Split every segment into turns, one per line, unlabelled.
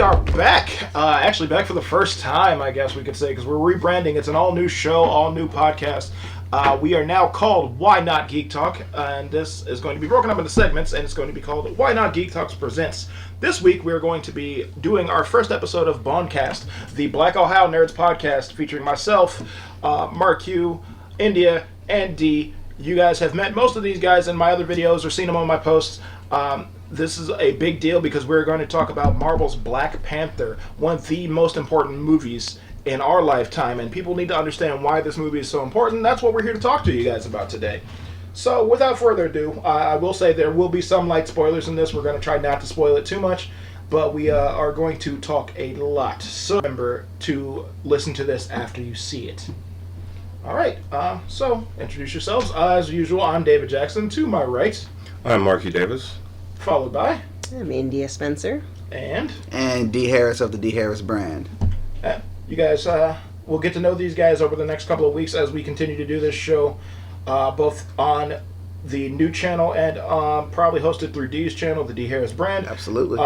we are back. Actually, back for the first time, I guess we could say, because we're rebranding. It's an all-new show, all-new podcast. We are now called Why Not Geektalk, and this is going to be broken up into segments, and it's going to be called Why Not Geektalk Presents. This week, we're going to be doing our first episode of Boncast, the Black Ohio Nerds podcast, featuring myself, Mark Q, India, and Dee. You guys have met most of these guys in my other videos or seen them on my posts. This is a big deal because we're going to talk about Marvel's Black Panther, one of the most important movies in our lifetime, and people need to understand why this movie is so important. That's what we're here to talk to you guys about today. So, without further ado, I will say there will be some light spoilers in this. We're going to try not to spoil it too much, but we are going to talk a lot. So, remember to listen to this after you see it. Alright, so, introduce yourselves. As usual, I'm David Jackson. To my right,
I'm Marky Davis.
Followed by...
I'm India Spencer.
And
Dee Harris of the Dee Harris brand.
You guys, we'll get to know these guys over the next couple of weeks as we continue to do this show, both on the new channel and probably hosted through Dee's channel, the Dee Harris brand.
Absolutely.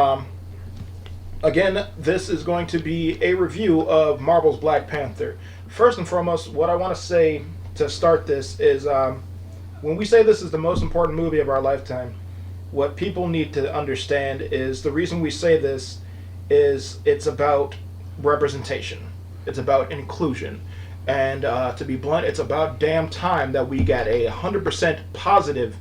Again, this is going to be a review of Marvel's Black Panther. First and foremost, what I want to say to start this is, when we say this is the most important movie of our lifetime, what people need to understand is the reason we say this is it's about representation. It's about inclusion. And to be blunt, it's about damn time that we got a 100% positive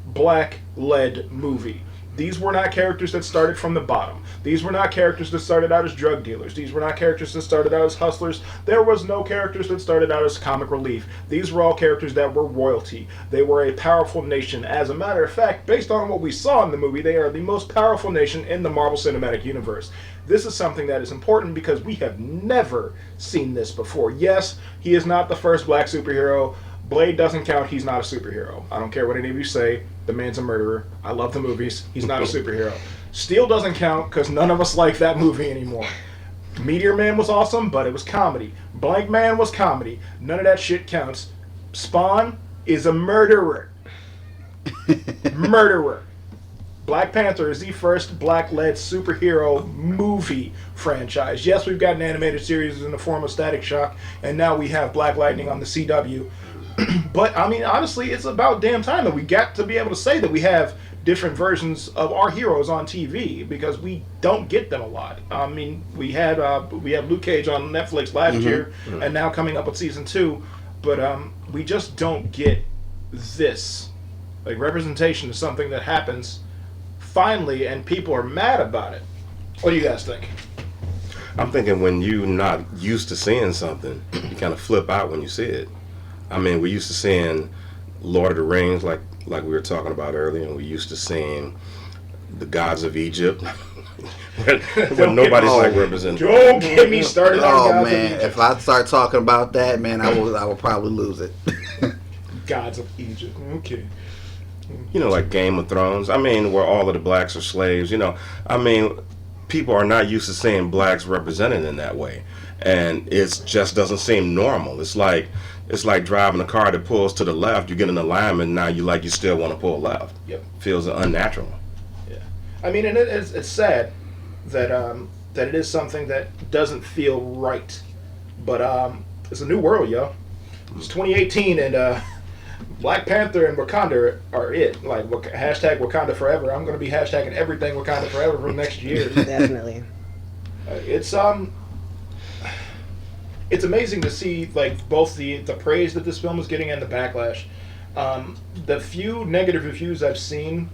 black-led movie. These were not characters that started from the bottom. These were not characters that started out as drug dealers. These were not characters that started out as hustlers. There was no characters that started out as comic relief. These were all characters that were royalty. They were a powerful nation. As a matter of fact, based on what we saw in the movie, they are the most powerful nation in the Marvel Cinematic Universe. This is something that is important because we have never seen this before. Yes, he is not the first black superhero. Blade doesn't count. He's not a superhero. I don't care what any of you say. The man's a murderer. I love the movies. He's not a superhero. Steel doesn't count because none of us like that movie anymore. Meteor Man was awesome, but it was comedy. Blank Man was comedy. None of that shit counts. Spawn is a murderer. Murderer. Black Panther is the first black-led superhero movie franchise. Yes, we've got an animated series in the form of Static Shock, and now we have Black Lightning on the CW. But, I mean, honestly, it's about damn time that we got to be able to say that we have different versions of our heroes on TV, because we don't get them a lot. I mean, we had Luke Cage on Netflix last year, and now coming up with season 2, but we just don't get this. Like, representation is something that happens finally, and people are mad about it. What do you guys think?
I'm thinking when you're not used to seeing something, you kind of flip out when you see it. I mean, we're used to seeing Lord of the Rings, like we were talking about earlier, and we're used to seeing the gods of Egypt, when nobody's like represented.
Don't get me started on
Oh
gods
man,
of Egypt.
if I start talking about that, man, I will probably lose it.
Gods of Egypt. Okay.
You know, like Game of Thrones. I mean, where all of the blacks are slaves. You know, I mean, people are not used to seeing blacks represented in that way, and it just doesn't seem normal. It's like driving a car that pulls to the left. You get in alignment, now you still want to pull left.
Yep.
Feels unnatural.
Yeah. I mean, and it's sad that that it is something that doesn't feel right, but it's a new world, yo. It's 2018, and Black Panther and Wakanda are it. Like, hashtag Wakanda forever. I'm going to be hashtagging everything Wakanda forever from next year.
Definitely.
It's amazing to see, like, both the praise that this film is getting and the backlash. The few negative reviews I've seen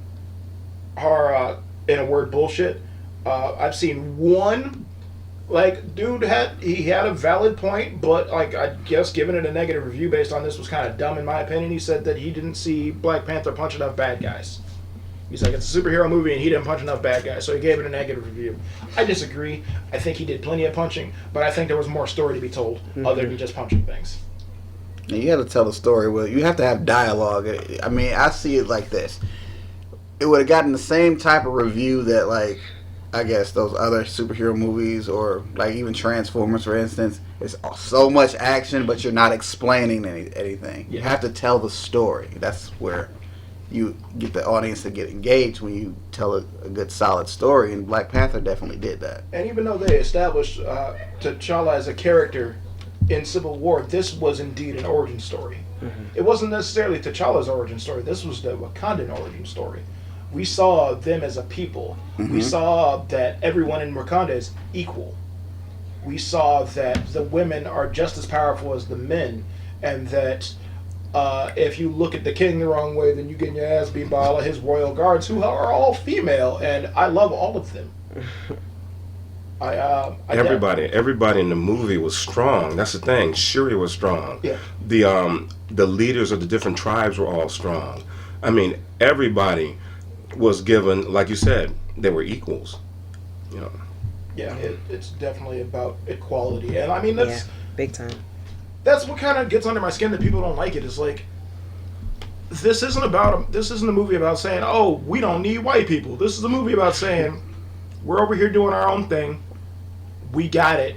are, in a word, bullshit. I've seen one, like, dude had a valid point, but, like, I guess giving it a negative review based on this was kind of dumb in my opinion. He said that he didn't see Black Panther punch enough bad guys. He's like, it's a superhero movie and he didn't punch enough bad guys, so he gave it a negative review. I disagree. I think he did plenty of punching, but I think there was more story to be told other than just punching things.
And you got to tell the story. Well, you have to have dialogue. I mean, I see it like this. It would have gotten the same type of review that, like, I guess those other superhero movies, or like even Transformers, for instance. It's so much action, but you're not explaining anything. You have to tell the story. That's where you get the audience to get engaged when you tell a good solid story, and Black Panther definitely did that.
And even though they established T'Challa as a character in Civil War, this was indeed an origin story. Mm-hmm. It wasn't necessarily T'Challa's origin story. This was the Wakandan origin story. We saw them as a people. Mm-hmm. We saw that everyone in Wakanda is equal. We saw that the women are just as powerful as the men, and that if you look at the king the wrong way, then you get your ass beat by all of his royal guards, who are all female, and I love all of them.
Everybody in the movie was strong. That's the thing. Shuri was strong.
Yeah.
The leaders of the different tribes were all strong. I mean, everybody was given, like you said, they were equals. You know.
Yeah, it's definitely about equality, and I mean that's
big time.
That's what kind of gets under my skin that people don't like it. Is like, this isn't a movie about saying, oh, we don't need white people. This is a movie about saying, we're over here doing our own thing. We got it.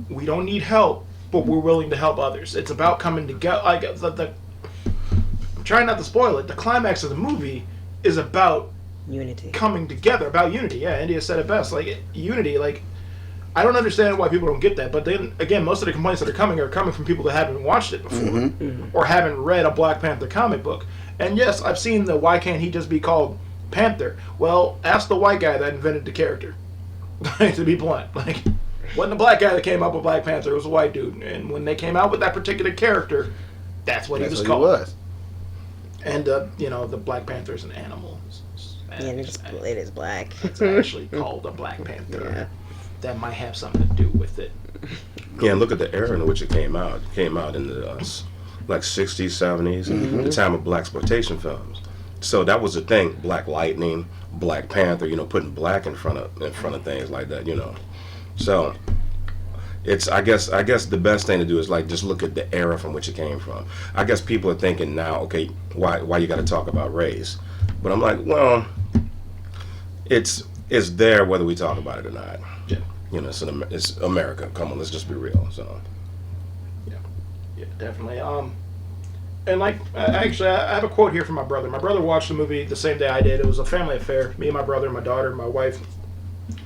We don't need help, but we're willing to help others. It's about coming together. Like I'm trying not to spoil it. The climax of the movie is about
unity,
coming together, about unity. Yeah, India said it best. Like unity. Like, I don't understand why people don't get that. But then again, most of the complaints that are coming from people that haven't watched it before or haven't read a Black Panther comic book. And yes, I've seen the why can't he just be called Panther? Well, ask the white guy that invented the character. To be blunt, like, wasn't the black guy that came up with Black Panther, it was a white dude. And when they came out with that particular character, that's what he was called. And the Black Panther is an animal.
And it is black.
It's actually called a Black Panther. Yeah. That might have something to do with it.
Yeah, and look at the era in which it came out. It came out in the like 60s, 70s, the time of blaxploitation films. So that was the thing: Black Lightning, Black Panther. Putting black in front of things like that. So it's I guess the best thing to do is like just look at the era from which it came from. I guess people are thinking now, okay, why you got to talk about race? But I'm like, well, it's there whether we talk about it or not.
Yeah.
It's America. Come on, let's just be real. So.
Yeah, definitely. And like, actually, I have a quote here from my brother. My brother watched the movie the same day I did. It was a family affair. Me and my brother, my daughter, my wife,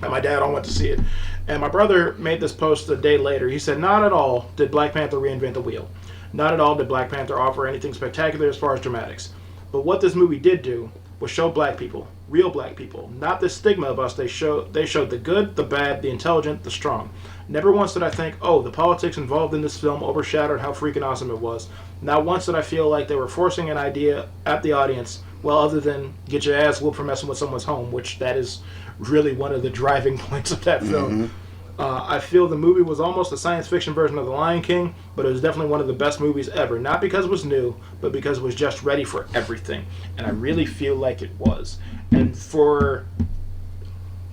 and my dad all went to see it. And my brother made this post a day later. He said, "Not at all did Black Panther reinvent the wheel. Not at all did Black Panther offer anything spectacular as far as dramatics. But what this movie did do was show black people, real black people, not the stigma of us. They showed the good, the bad, the intelligent, the strong. Never once did I think, oh, the politics involved in this film overshadowed how freaking awesome it was. Not once did I feel like they were forcing an idea at the audience, well, other than get your ass whooped for messing with someone's home, which that is really one of the driving points of that film. I feel the movie was almost a science fiction version of The Lion King, but it was definitely one of the best movies ever. Not because it was new, but because it was just ready for everything. And I really feel like it was. And for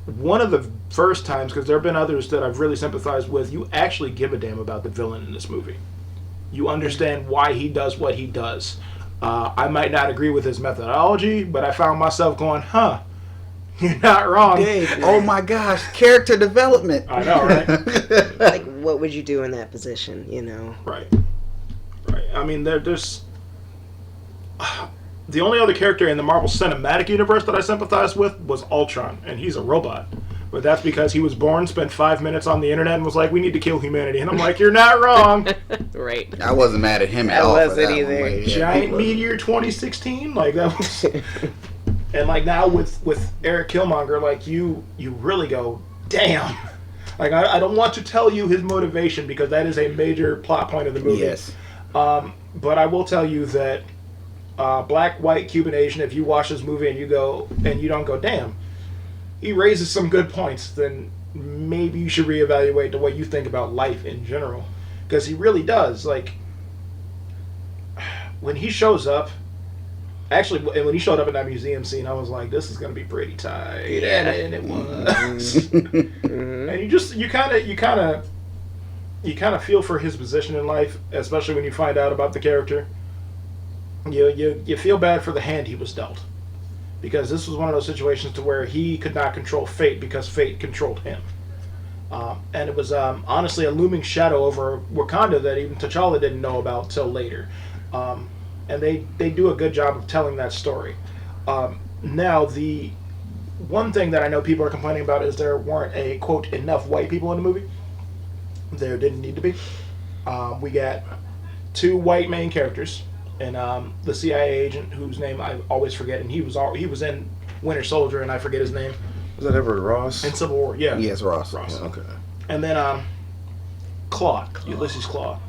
one of the first times, because there have been others that I've really sympathized with, you actually give a damn about the villain in this movie. You understand why he does what he does. I might not agree with his methodology, but I found myself going, you're not wrong.
Dave, oh my gosh, character development.
I know, right?
Like, what would you do in that position,
Right. I mean, there's... the only other character in the Marvel Cinematic Universe that I sympathized with was Ultron, and he's a robot. But that's because he was born, spent 5 minutes on the internet, and was like, we need to kill humanity. And I'm like, you're not wrong.
Right.
I wasn't mad at him at all.
I wasn't either.
Like,
Giant Meteor 2016? Like, that was... And like now with Eric Killmonger, like you really go, damn. Like I don't want to tell you his motivation because that is a major plot point of the movie.
Yes.
But I will tell you that Black, White, Cuban, Asian, if you watch this movie and you don't go, damn, he raises some good points, then maybe you should reevaluate the way you think about life in general. Because he really does. Like, when he shows up, actually, when he showed up in that museum scene, I was like, this is going to be pretty tight.
Yeah.
And it was. And you kind of feel for his position in life, especially when you find out about the character. You feel bad for the hand he was dealt. Because this was one of those situations to where he could not control fate because fate controlled him. And it was honestly a looming shadow over Wakanda that even T'Challa didn't know about till later. And they do a good job of telling that story. Now, the one thing that I know people are complaining about is there weren't a, quote, enough white people in the movie. There didn't need to be. We got 2 white main characters, and the CIA agent whose name I always forget, and he was in Winter Soldier, and I forget his name.
Was that Everett Ross?
In Civil War, yeah.
Yes, Ross.
Ross.
Okay.
And then Claw, Ulysses Claw.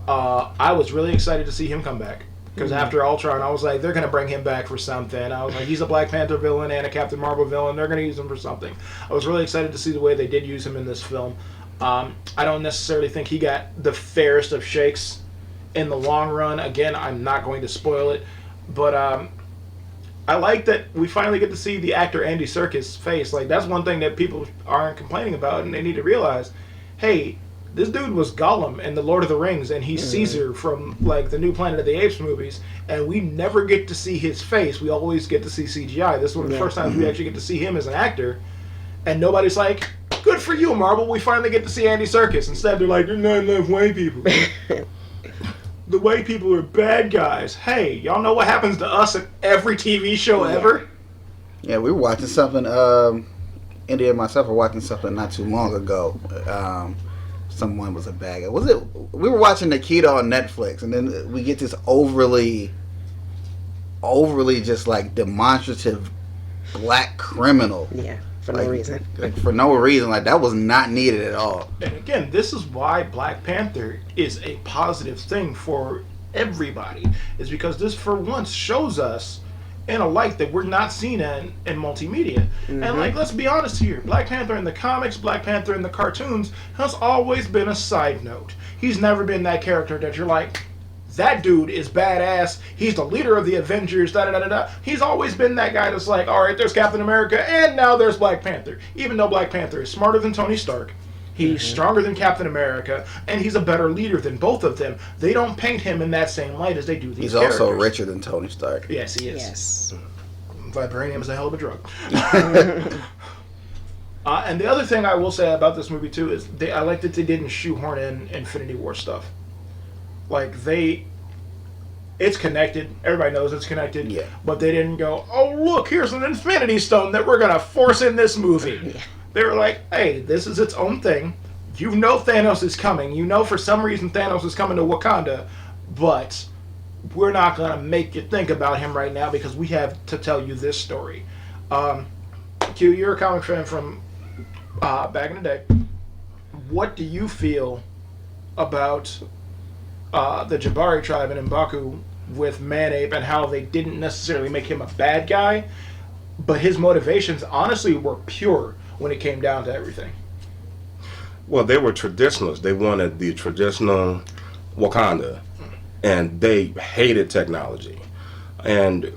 I was really excited to see him come back. Because after Ultron, I was like, they're going to bring him back for something. I was like, he's a Black Panther villain and a Captain Marvel villain. They're going to use him for something. I was really excited to see the way they did use him in this film. I don't necessarily think he got the fairest of shakes in the long run. Again, I'm not going to spoil it. But I like that we finally get to see the actor Andy Serkis' face. Like, that's one thing that people aren't complaining about, and they need to realize, hey, this dude was Gollum in The Lord of the Rings, and he's Caesar from, like, the new Planet of the Apes movies, and we never get to see his face. We always get to see CGI. This is one of the first times we actually get to see him as an actor, and nobody's like, good for you, Marvel, we finally get to see Andy Serkis. Instead, they're like, there's not enough white people. The white people are bad guys. Hey, y'all know what happens to us in every TV show ever?
Yeah, we were watching something, India and myself were watching something not too long ago. Someone was a bad guy. Was it? We were watching Nikita on Netflix, and then we get this overly just like demonstrative black criminal.
Yeah, for
Like-
no reason.
Like for no reason. Like that was not needed at all.
And again, this is why Black Panther is a positive thing for everybody. Is because this, for once, shows us in a light that we're not seen in multimedia. And like, let's be honest here, Black Panther in the comics, Black Panther in the cartoons has always been a side note. He's never been that character that you're like, that dude is badass, he's the leader of the Avengers, da-da-da-da-da. He's always been that guy that's like, alright, there's Captain America, and now there's Black Panther. Even though Black Panther is smarter than Tony Stark, he's stronger than Captain America, and he's a better leader than both of them. They don't paint him in that same light as they do these
He's
characters.
also richer than Tony Stark.
Yes, he is.
Yes.
Vibranium is a hell of a drug. And the other thing I will say about this movie too is I like that they didn't shoehorn in Infinity War stuff. Like it's connected. Everybody knows it's connected.
Yeah.
But they didn't go, oh look, here's an Infinity Stone that we're gonna force in this movie.
Yeah.
They were like, hey, this is its own thing. You know Thanos is coming. You know for some reason Thanos is coming to Wakanda, but we're not going to make you think about him right now because we have to tell you this story. Q, you're a comic fan from back in the day. What do you feel about the Jabari tribe in M'Baku with Manape and how they didn't necessarily make him a bad guy, but his motivations honestly were pure when it came down to everything?
Well, they were traditionalists. They wanted the traditional Wakanda, and they hated technology. And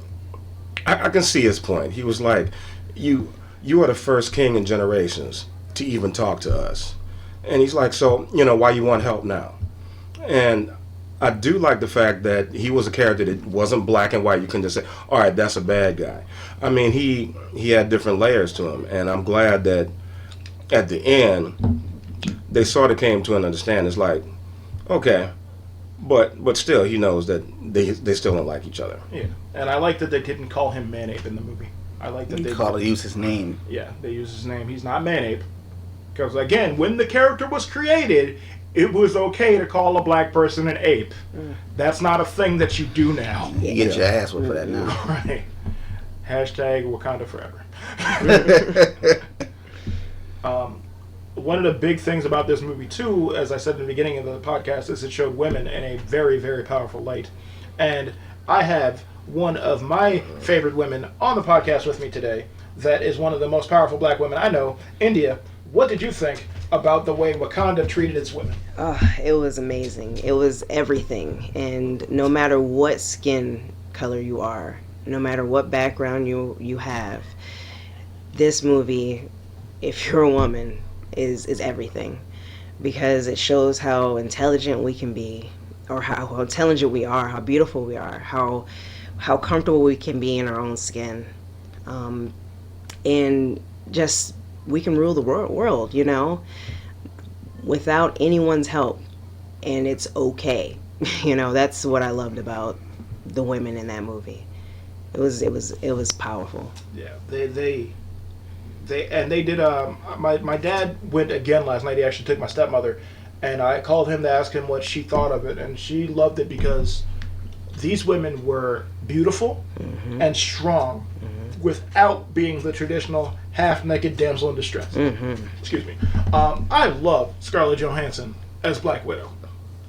I can see his point. He was like, you are the first king in generations to even talk to us. And he's like, so, why you want help now? And I do like the fact that he was a character that wasn't black and white. You couldn't just say, all right, that's a bad guy. I mean, he had different layers to him. And I'm glad that at the end, they sort of came to an understanding. It's like, okay, but still, he knows that they still don't like each other.
Yeah, and I like that they didn't call him Manape in the movie. I like that they
use his name.
Yeah, they use his name. He's not Manape. Because again, when the character was created, it was okay to call a black person an ape. That's not a thing that you do now.
You get your ass whipped for that now.
Right. Hashtag Wakanda forever. One of the big things about this movie too, as I said in the beginning of the podcast, is it showed women in a very, very powerful light. And I have one of my favorite women on the podcast with me today that is one of the most powerful black women I know. India, what did you think about the way Wakanda treated its women?
It was amazing. It was everything. And no matter what skin color you are, no matter what background you have, this movie, if you're a woman, is everything. Because it shows how intelligent we can be, or how intelligent we are, how beautiful we are, how comfortable we can be in our own skin. And just, we can rule the world, without anyone's help. And it's okay. That's what I loved about the women in that movie. It was powerful.
Yeah, they did. My dad went again last night. He actually took my stepmother, and I called him to ask him what she thought of it, and she loved it because these women were beautiful and strong, without being the traditional half-naked damsel in distress. Excuse me. I love Scarlett Johansson as Black Widow.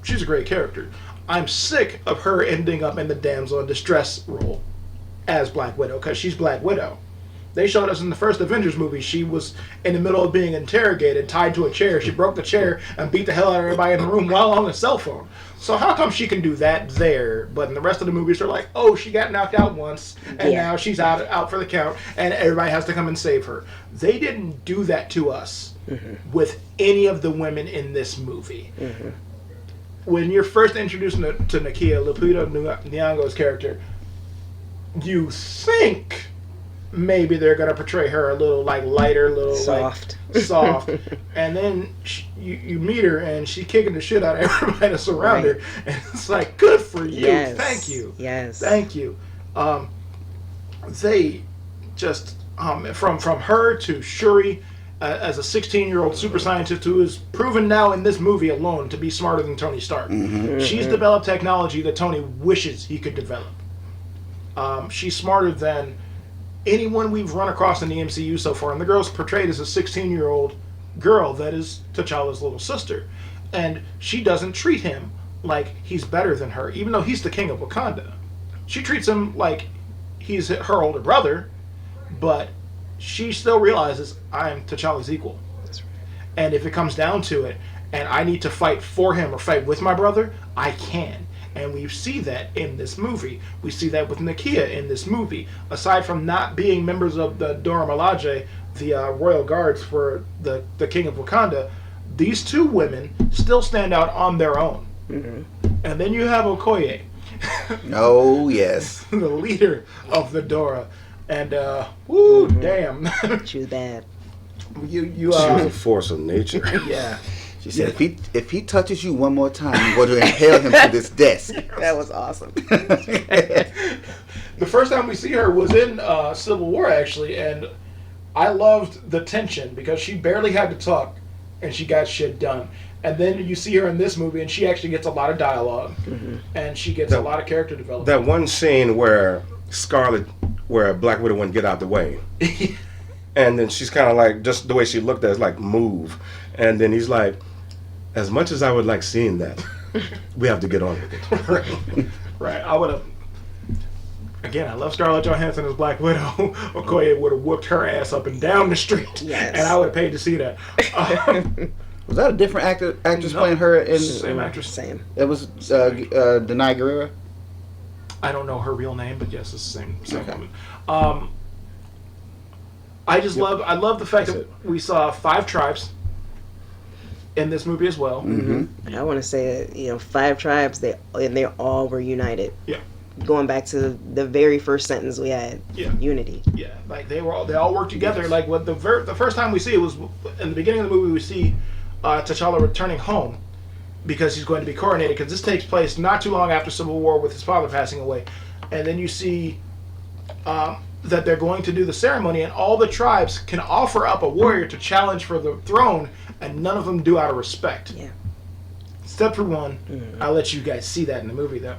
She's a great character. I'm sick of her ending up in the damsel in distress role as Black Widow, because she's Black Widow. They showed us in the first Avengers movie, she was in the middle of being interrogated, tied to a chair. She broke the chair and beat the hell out of everybody in the room while on a cell phone. So how come she can do that there, but in the rest of the movies they're like, oh, she got knocked out once, and now she's out for the count, and everybody has to come and save her. They didn't do that to us with any of the women in this movie. When you're first introduced to Nakia, Lupita Nyong'o's character, you think maybe they're gonna portray her a little like lighter, a little
soft,
and then you meet her and she's kicking the shit out of everybody that's around her, and it's like, good for you, thank you, thank you. They just from her to Shuri, as a 16-year-old super scientist who is proven now in this movie alone to be smarter than Tony Stark. She's developed technology that Tony wishes he could develop. She's smarter than anyone we've run across in the MCU so far, and the girl's portrayed as a 16-year-old girl that is T'Challa's little sister, and she doesn't treat him like he's better than her, even though he's the king of Wakanda. She treats him like he's her older brother, but she still realizes, I'm T'Challa's equal.
That's right.
And if it comes down to it, and I need to fight for him or fight with my brother, I can. And we see that in this movie. We see that with Nakia in this movie. Aside from not being members of the Dora Milaje, the royal guards for the King of Wakanda, these two women still stand out on their own. And then you have Okoye.
Oh, yes.
The leader of the Dora. And, woo, damn.
True that.
She was a force of nature.
Yeah.
She said, if he touches you one more time, I'm going to impale him to this desk.
That was awesome.
The first time we see her was in Civil War, actually, and I loved the tension because she barely had to talk, and she got shit done. And then you see her in this movie, and she actually gets a lot of dialogue, and she gets a lot of character development.
That one scene where Black Widow wouldn't get out the way. And then she's kind of like, just the way she looked at it, is like, move. And then he's like, as much as I would like seeing that, we have to get on with it.
Right. I would have. Again, I love Scarlett Johansson as Black Widow. Okoye would have whooped her ass up and down the street, and I would have paid to see that.
Was that a different actress playing her?
Same actress.
Same.
It was Denai Guerrero.
I don't know her real name, but yes, it's the same woman. I just love the fact that we saw 5 tribes in this movie as well.
I want to say that 5 tribes, they all were united.
Yeah.
Going back to the very first sentence we had, unity.
Yeah, like they all worked together. Like what the first time we see it was in the beginning of the movie. We see T'Challa returning home because he's going to be coronated. Because this takes place not too long after Civil War with his father passing away, and then you see that they're going to do the ceremony, and all the tribes can offer up a warrior to challenge for the throne, and none of them do out of respect.
Yeah.
Step for one. I'll let you guys see that in the movie though.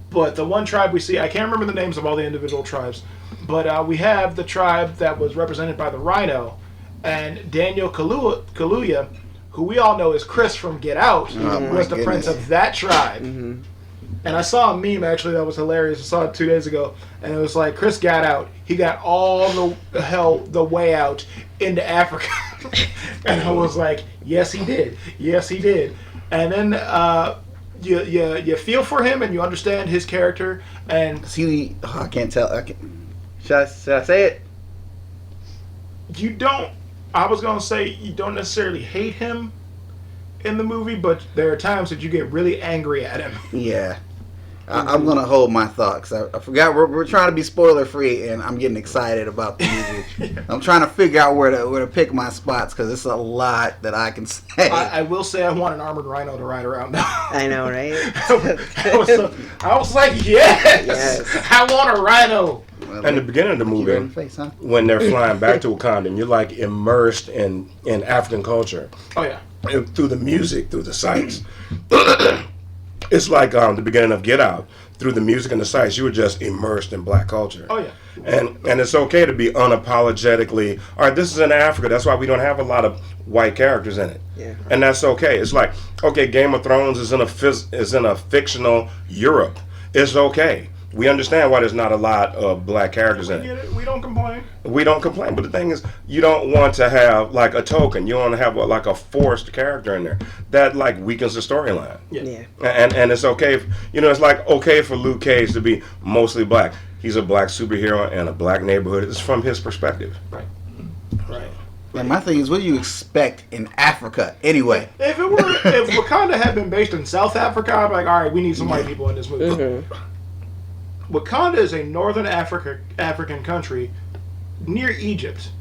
But the one tribe we see, I can't remember the names of all the individual tribes, but we have the tribe that was represented by the Rhino, and Daniel Kaluuya, who we all know is Chris from Get Out, was the prince of that tribe. And I saw a meme actually that was hilarious. I saw it 2 days ago, and it was like, Chris got out. He got all the way out into Africa. And I was like, yes, he did. Yes, he did. And then you feel for him and you understand his character. And
see, I can't tell. Should I say it?
You don't. I was gonna say you don't necessarily hate him in the movie, but there are times that you get really angry at him.
Yeah. I'm gonna hold my thought because I forgot we're trying to be spoiler free, and I'm getting excited about the movie. I'm trying to figure out where to pick my spots because it's a lot that I can say.
I will say I want an armored rhino to ride around now.
I know, right?
I was like, yes, I want a rhino.
Well,
And the beginning of the
you
movie,
in the face, huh?
when they're flying back to Wakanda, and you're like immersed in African culture.
Oh yeah.
And through the music, through the sights. It's like the beginning of Get Out. Through the music and the sights, you were just immersed in black culture.
Oh yeah.
And it's okay to be unapologetically, all right, this is in Africa. That's why we don't have a lot of white characters in it.
Yeah.
And that's okay. It's like, okay, Game of Thrones is in a fictional Europe. It's okay. We understand why there's not a lot of black characters in it.
We don't complain.
We don't complain, but the thing is, you don't want to have like a token. You want to have like a forced character in there that like weakens the storyline.
Yeah.
And it's okay. It's like okay for Luke Cage to be mostly black. He's a black superhero in a black neighborhood. It's from his perspective.
Right. Right.
And my thing is, what do you expect in Africa anyway?
If Wakanda had been based in South Africa, I'd be like, all right, we need some white people in this movie.
Mm-hmm.
Wakanda is a northern African country near Egypt.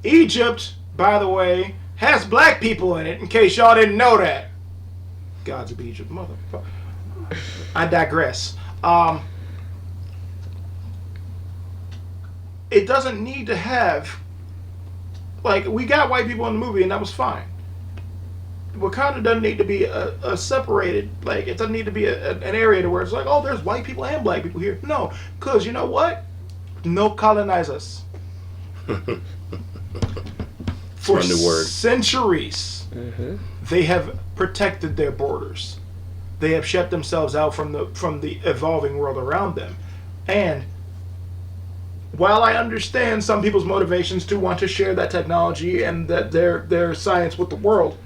Egypt, by the way, has black people in it, in case y'all didn't know that. Gods of Egypt, motherfucker. I digress. It doesn't need to have... Like, we got white people in the movie, and that was fine. Wakanda doesn't need to be a separated, like, it doesn't need to be an area to where it's like, oh, there's white people and black people here. No, because you know what? No colonize us. For
a new word.
centuries, they have protected their borders. They have shut themselves out from the evolving world around them. And while I understand some people's motivations to want to share that technology and that their science with the world,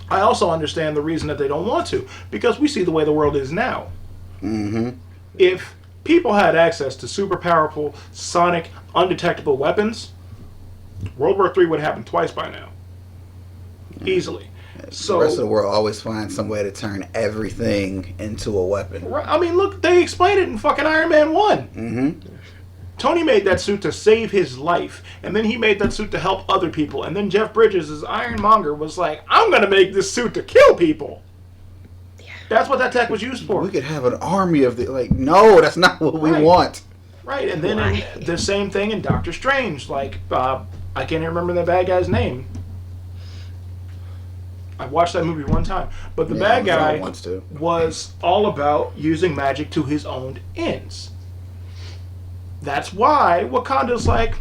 I also understand the reason that they don't want to, because we see the way the world is now.
Mm-hmm.
If people had access to super powerful, sonic, undetectable weapons, World War III would have happened twice by now. Easily. So,
the rest of the world always finds some way to turn everything into a weapon.
I mean, look, they explained it in fucking Iron Man 1.
Mm-hmm.
Tony made that suit to save his life, and then he made that suit to help other people, and then Jeff Bridges, as Ironmonger, was like, I'm gonna make this suit to kill people. Yeah. That's what that tech was used for.
We could have an army of no, that's not what we want.
Right, and then the same thing in Doctor Strange, like, I can't even remember the bad guy's name. I watched that movie one time, but the bad guy was all about using magic to his own ends. That's why Wakanda's like,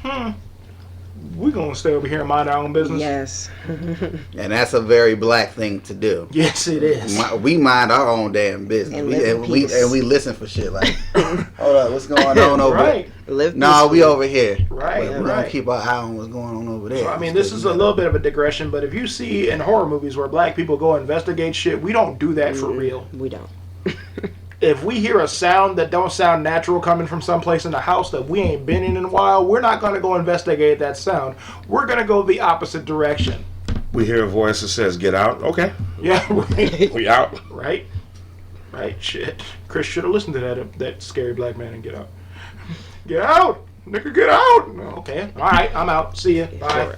we're going to stay over here and mind our own business.
Yes.
And that's a very black thing to do.
Yes, it is.
We mind our own damn business.
And
we listen for shit like, hold up, what's going on over
right.
there? No, we over here.
Right,
We're going to keep our eye on what's going on over there.
So, I mean, this is a little bit of a digression, but if you see in horror movies where black people go investigate shit, we don't do that for real.
We don't.
If we hear a sound that don't sound natural coming from someplace in the house that we ain't been in a while, we're not going to go investigate that sound. We're going to go the opposite direction.
We hear a voice that says, get out. Okay.
Yeah, right.
We out.
Right? Right, shit. Chris should have listened to that scary black man and get out. Get out! Nigga, get out! Okay, alright, I'm out. See ya. Bye.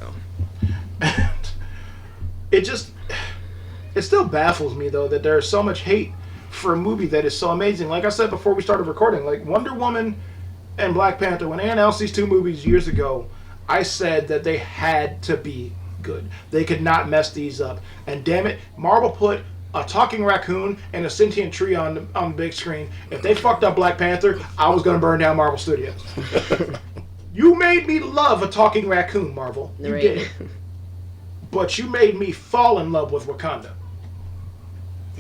It still baffles me, though, that there's so much hate for a movie that is so amazing. Like I said before we started recording, like Wonder Woman and Black Panther, when they announced these two movies years ago, I said that they had to be good. They could not mess these up. And damn it, Marvel put a talking raccoon and a sentient tree on the big screen. If they fucked up Black Panther, I was going to burn down Marvel Studios. You made me love a talking raccoon, Marvel. You did it. But you made me fall in love with Wakanda.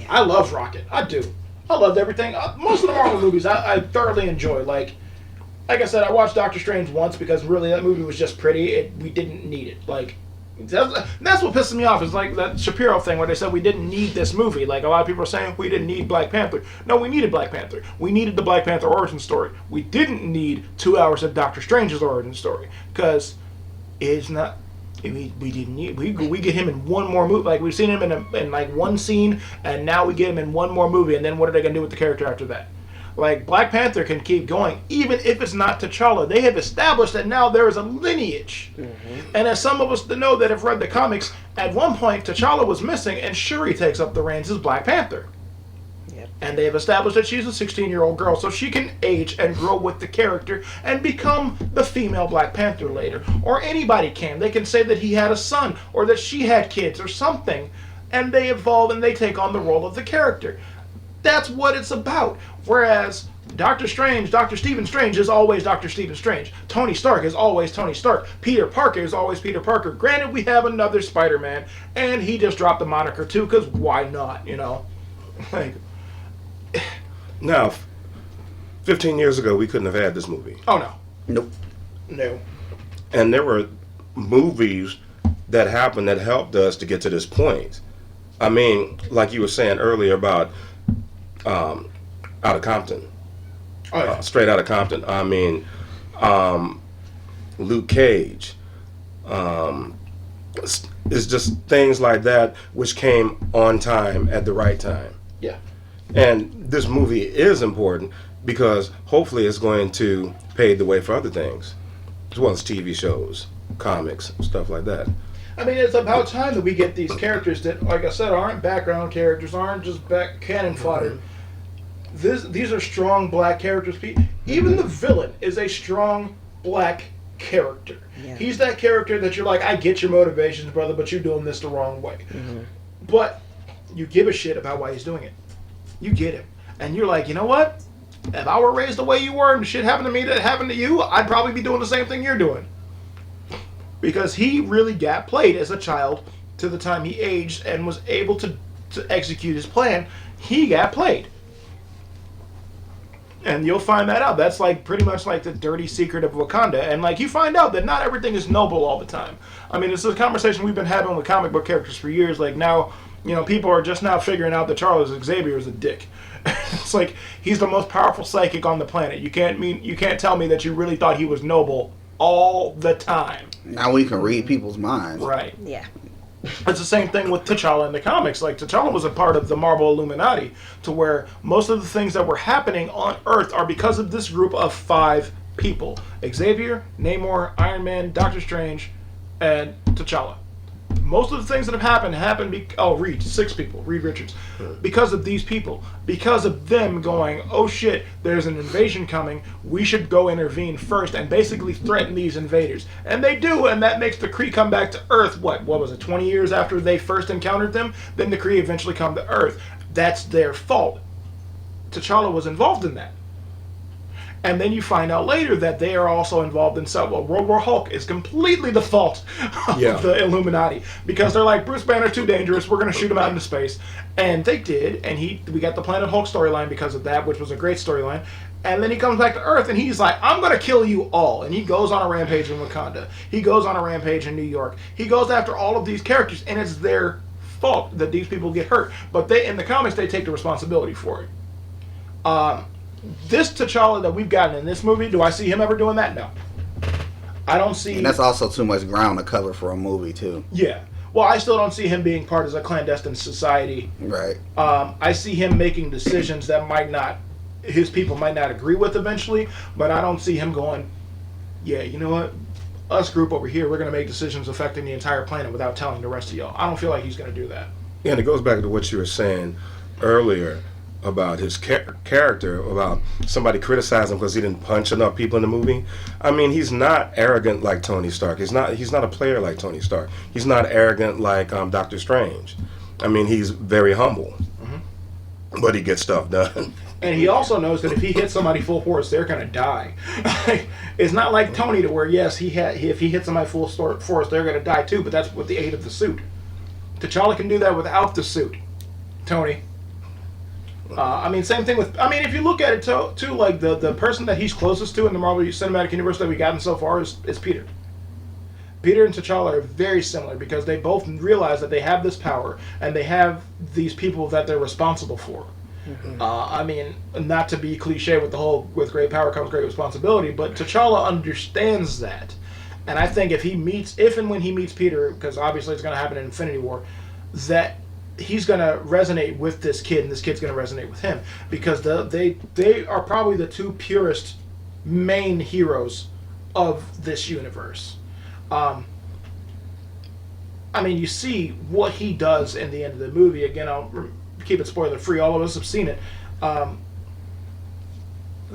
I love Rocket. I do. I loved everything. Most of the Marvel movies I thoroughly enjoy. Like I said, I watched Doctor Strange once because really that movie was just pretty. We didn't need it. Like that's what pisses me off is like that Shapiro thing where they said we didn't need this movie. Like a lot of people are saying we didn't need Black Panther. No, we needed Black Panther. We needed the Black Panther origin story. We didn't need 2 hours of Doctor Strange's origin story because it's not We didn't need we get him in one more movie. Like we've seen him in like one scene, and now we get him in one more movie. And then what are they gonna do with the character after that? Like Black Panther can keep going, even if it's not T'Challa. They have established that now there is a lineage, and as some of us know that have read the comics, at one point T'Challa was missing, and Shuri takes up the reins as Black Panther. And they have established that she's a 16-year-old girl, so she can age and grow with the character and become the female Black Panther later. Or anybody can. They can say that he had a son, or that she had kids, or something, and they evolve and they take on the role of the character. That's what it's about. Whereas Doctor Stephen Strange is always Doctor Stephen Strange. Tony Stark is always Tony Stark. Peter Parker is always Peter Parker. Granted, we have another Spider-Man, and he just dropped the moniker too, because why not, you know? Like...
Now, 15 years ago, we couldn't have had this movie.
Oh, no.
Nope.
No.
And there were movies that happened that helped us to get to this point. I mean, like you were saying earlier about Out of Compton.
Oh, yeah.
Straight Out of Compton. I mean, Luke Cage. It's just things like that which came on time at the right time.
Yeah.
And this movie is important because hopefully it's going to pave the way for other things, as well as TV shows, comics, stuff like that.
I mean, it's about time that we get these characters that, like I said, aren't background characters, aren't just cannon fodder. These are strong black characters. Even the villain is a strong black character.
Yeah.
He's that character that you're like, I get your motivations, brother, but you're doing this the wrong way. But you give a shit about why he's doing it. You get him. And you're like, you know what? If I were raised the way you were and shit happened to me that happened to you, I'd probably be doing the same thing you're doing. Because he really got played as a child to the time he aged and was able to execute his plan. He got played. And you'll find that out. That's like pretty much like the dirty secret of Wakanda. And like you find out that not everything is noble all the time. I mean, it's a conversation we've been having with comic book characters for years. Like now, you know, people are just now figuring out that Charles Xavier is a dick. It's like he's the most powerful psychic on the planet. You can't tell me that you really thought he was noble all the time.
Now we can read people's minds.
Right.
Yeah.
It's the same thing with T'Challa in the comics. Like T'Challa was a part of the Marvel Illuminati, to where most of the things that were happening on Earth are because of this group of 5 people: Xavier, Namor, Iron Man, Doctor Strange, and T'Challa. Most of the things that have happened Reed, 6 people, Reed Richards, because of these people, because of them going, oh shit, there's an invasion coming, we should go intervene first and basically threaten these invaders. And they do, and that makes the Kree come back to Earth, what was it, 20 years after they first encountered them? Then the Kree eventually come to Earth. That's their fault. T'Challa was involved in that. And then you find out later that they are also involved in World War Hulk is completely the fault of the Illuminati. Because they're like, Bruce Banner's too dangerous, we're going to shoot him out into space. And they did, and we got the Planet Hulk storyline because of that, which was a great storyline. And then he comes back to Earth, and he's like, I'm going to kill you all. And he goes on a rampage in Wakanda. He goes on a rampage in New York. He goes after all of these characters, and it's their fault that these people get hurt. But in the comics, they take the responsibility for it. This T'Challa that we've gotten in this movie, do I see him ever doing that? No. I don't see...
And that's also too much ground to cover for a movie, too.
Yeah. Well, I still don't see him being part of a clandestine society.
Right.
I see him making decisions that his people might not agree with eventually, but I don't see him going, yeah, you know what? Us group over here, we're going to make decisions affecting the entire planet without telling the rest of y'all. I don't feel like he's going to do that.
Yeah, and it goes back to what you were saying earlier about his character, about somebody criticizing him because he didn't punch enough people in the movie. I mean, he's not arrogant like Tony Stark. He's not a player like Tony Stark. He's not arrogant like Doctor Strange. I mean, he's very humble, but he gets stuff done.
And he also knows that if he hits somebody full force, they're going to die. It's not like Tony, to where, yes, if he hits somebody full force, they're going to die too, but that's with the aid of the suit. T'Challa can do that without the suit. Tony. I mean, same thing with... I mean, if you look at it, too, like, the person that he's closest to in the Marvel Cinematic Universe that we've gotten so far is Peter. Peter and T'Challa are very similar because they both realize that they have this power and they have these people that they're responsible for. I mean, not to be cliche with the whole, with great power comes great responsibility, but T'Challa understands that. And I think if and when he meets Peter, because obviously it's going to happen in Infinity War, that he's going to resonate with this kid, and this kid's going to resonate with him, because they are probably the two purest main heroes of this universe. I mean, you see what he does in the end of the movie. Again, I'll keep it spoiler free. All of us have seen it.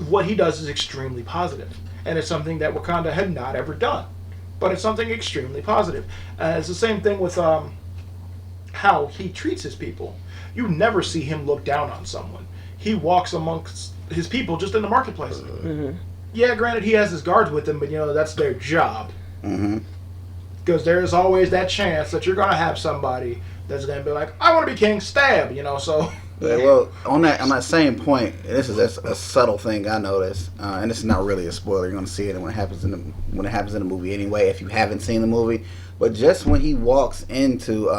What he does is extremely positive, and it's something that Wakanda had not ever done. But it's something extremely positive. It's the same thing with how he treats his people. You never see him look down on someone. He walks amongst his people just in the marketplace. Mm-hmm. Yeah, granted, he has his guards with him, but that's their job.
Mm-hmm.
Because there's always that chance that you're going to have somebody that's going to be like, I want to be king, stab, so...
Yeah, well, on that same point, this is a subtle thing I noticed, and this is not really a spoiler. You're going to see it when it happens in the movie anyway, if you haven't seen the movie. But just when he walks into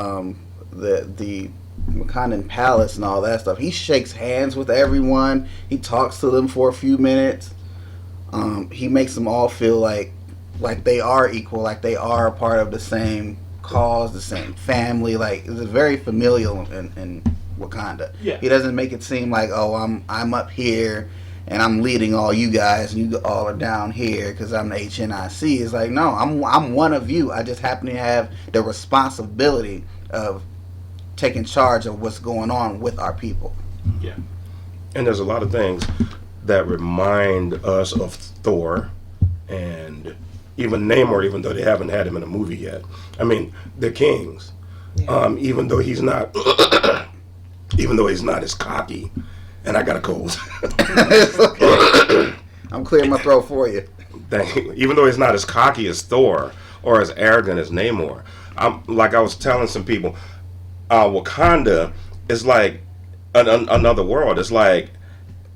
the Wakandan palace and all that stuff, he shakes hands with everyone. He talks to them for a few minutes. He makes them all feel like they are equal, like they are a part of the same cause, the same family. Like, it's very familial in Wakanda.
Yeah.
He doesn't make it seem like, oh, I'm up here and I'm leading all you guys and you all are down here because I'm the HNIC. It's like, no, I'm one of you. I just happen to have the responsibility of taking charge of what's going on with our people.
Yeah.
And there's a lot of things that remind us of Thor and even Namor, even though they haven't had him in a movie yet. I mean, they're kings. Yeah. Even though he's not as cocky. And I got a cold.
It's okay. I'm clearing my throat for you.
Thank you. Even though he's not as cocky as Thor or as arrogant as Namor. Like I was telling some people, Wakanda is like another world. It's like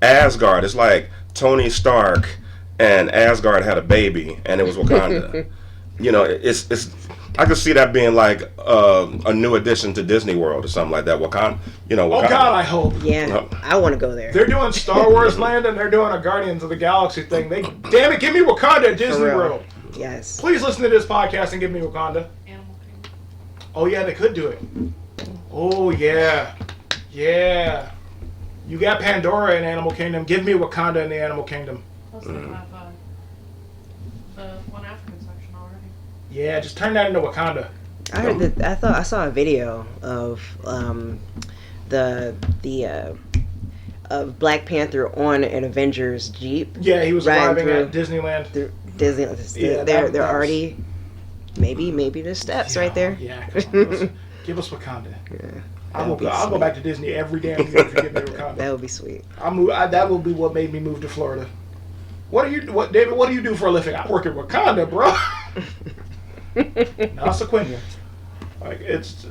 Asgard. It's like Tony Stark and Asgard had a baby, and it was Wakanda. It's. I could see that being like a new addition to Disney World or something like that. Wakanda.
Oh God, I hope.
Yeah, I want to go there.
They're doing Star Wars Land and they're doing a Guardians of the Galaxy thing. Damn it, give me Wakanda at Disney World.
Yes.
Please listen to this podcast and give me Wakanda.
Animal Kingdom.
Oh yeah, they could do it. Oh yeah, yeah. You got Pandora in Animal Kingdom. Give me Wakanda in the Animal Kingdom.
Plus they have the one African section already.
Yeah, just turn that into Wakanda.
I heard that. I saw a video of of Black Panther on an Avengers Jeep.
Yeah, he was arriving at Disneyland.
Disneyland.
Yeah,
they're already maybe the steps right there.
Yeah, give us Wakanda. Yeah. I'll go back to Disney every damn year if you give me Wakanda.
That would be sweet.
That will be what made me move to Florida. David? What do you do for a living? I work at Wakanda, bro. Now Sequoia. Like it's,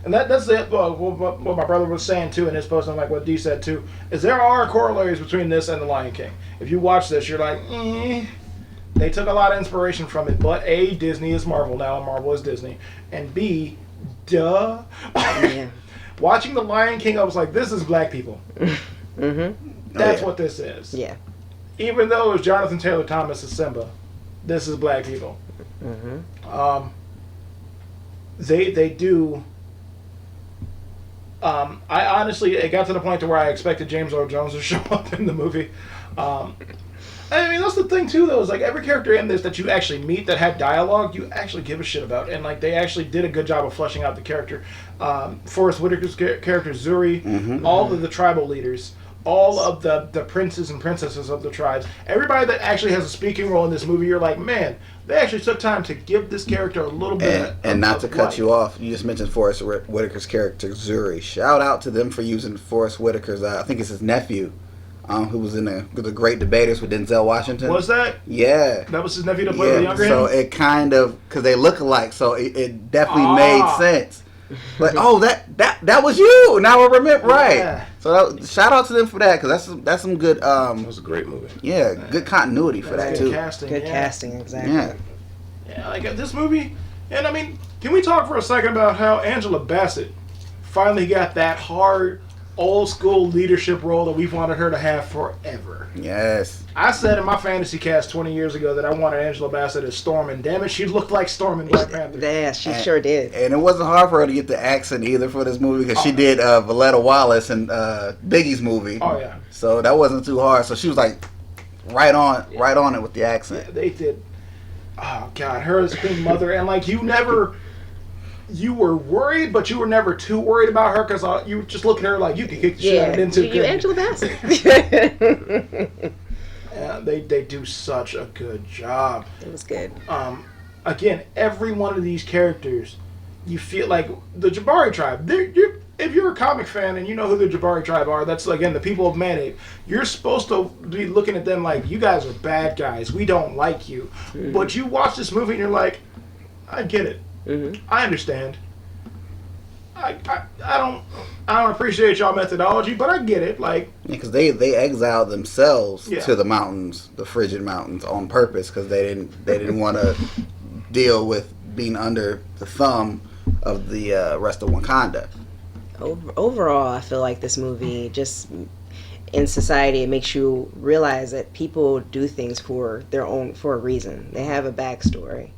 and that's it. What my brother was saying too in his post, and like what Dee said too, is there are corollaries between this and The Lion King. If you watch this, you're like, they took a lot of inspiration from it. But A, Disney is Marvel now, and Marvel is Disney, and B, duh. Yeah. Watching The Lion King, I was like, this is black people. Mm-hmm. That's what this is.
Yeah.
Even though it was Jonathan Taylor Thomas as Simba, this is black people. Mm-hmm. They do. I honestly, it got to the point to where I expected James Earl Jones to show up in the movie. I mean, that's the thing too, though, is like every character in this that you actually meet that had dialogue, you actually give a shit about, and like they actually did a good job of fleshing out the character. Forrest Whitaker's character Zuri, all of the tribal leaders, all of the princes and princesses of the tribes, everybody that actually has a speaking role in this movie, you're like, man, they actually took time to give this character a little bit
and not to cut you off, you just mentioned Forrest Whitaker's character Zuri. Shout out to them for using Forrest Whitaker's, I think it's his nephew, who was in the Great Debaters with Denzel Washington.
Was that?
Yeah.
That was his nephew that played the younger him?
So it kind of, because they look alike, so it definitely made sense. Like, oh, that was you. Now I remember, right? So shout out to them for that, because that's some good.
That was a great movie.
Yeah, good continuity for that too.
Good
casting, exactly.
Yeah, like this movie, and I mean, can we talk for a second about how Angela Bassett finally got that hard old school leadership role that we've wanted her to have forever.
Yes.
I said in my fantasy cast 20 years ago that I wanted Angela Bassett as Storm, and damn it, she looked like Storm in Black Panther.
Yeah, she sure did.
And it wasn't hard for her to get the accent either for this movie because she did Valletta Wallace in Biggie's movie.
Oh yeah.
So that wasn't too hard. So she was like right on it with the accent.
Yeah, they did. Oh God, her as Queen Mother, and like you were worried, but you were never too worried about her because you just look at her like you could kick the shit out of into.
You Angela Bassett.
Yeah, they do such a good job.
It was good.
Again, every one of these characters, you feel like the Jabari tribe. If you're a comic fan and you know who the Jabari tribe are, that's again the people of Manape. You're supposed to be looking at them like you guys are bad guys. We don't like you. Mm-hmm. But you watch this movie and you're like, I get it. Mm-hmm. I understand. I don't appreciate y'all methodology, but I get it. Like,
because they exiled themselves to the mountains, the frigid mountains, on purpose because they didn't want to deal with being under the thumb of the rest of Wakanda.
Overall, I feel like this movie just in society it makes you realize that people do things for a reason. They have a backstory,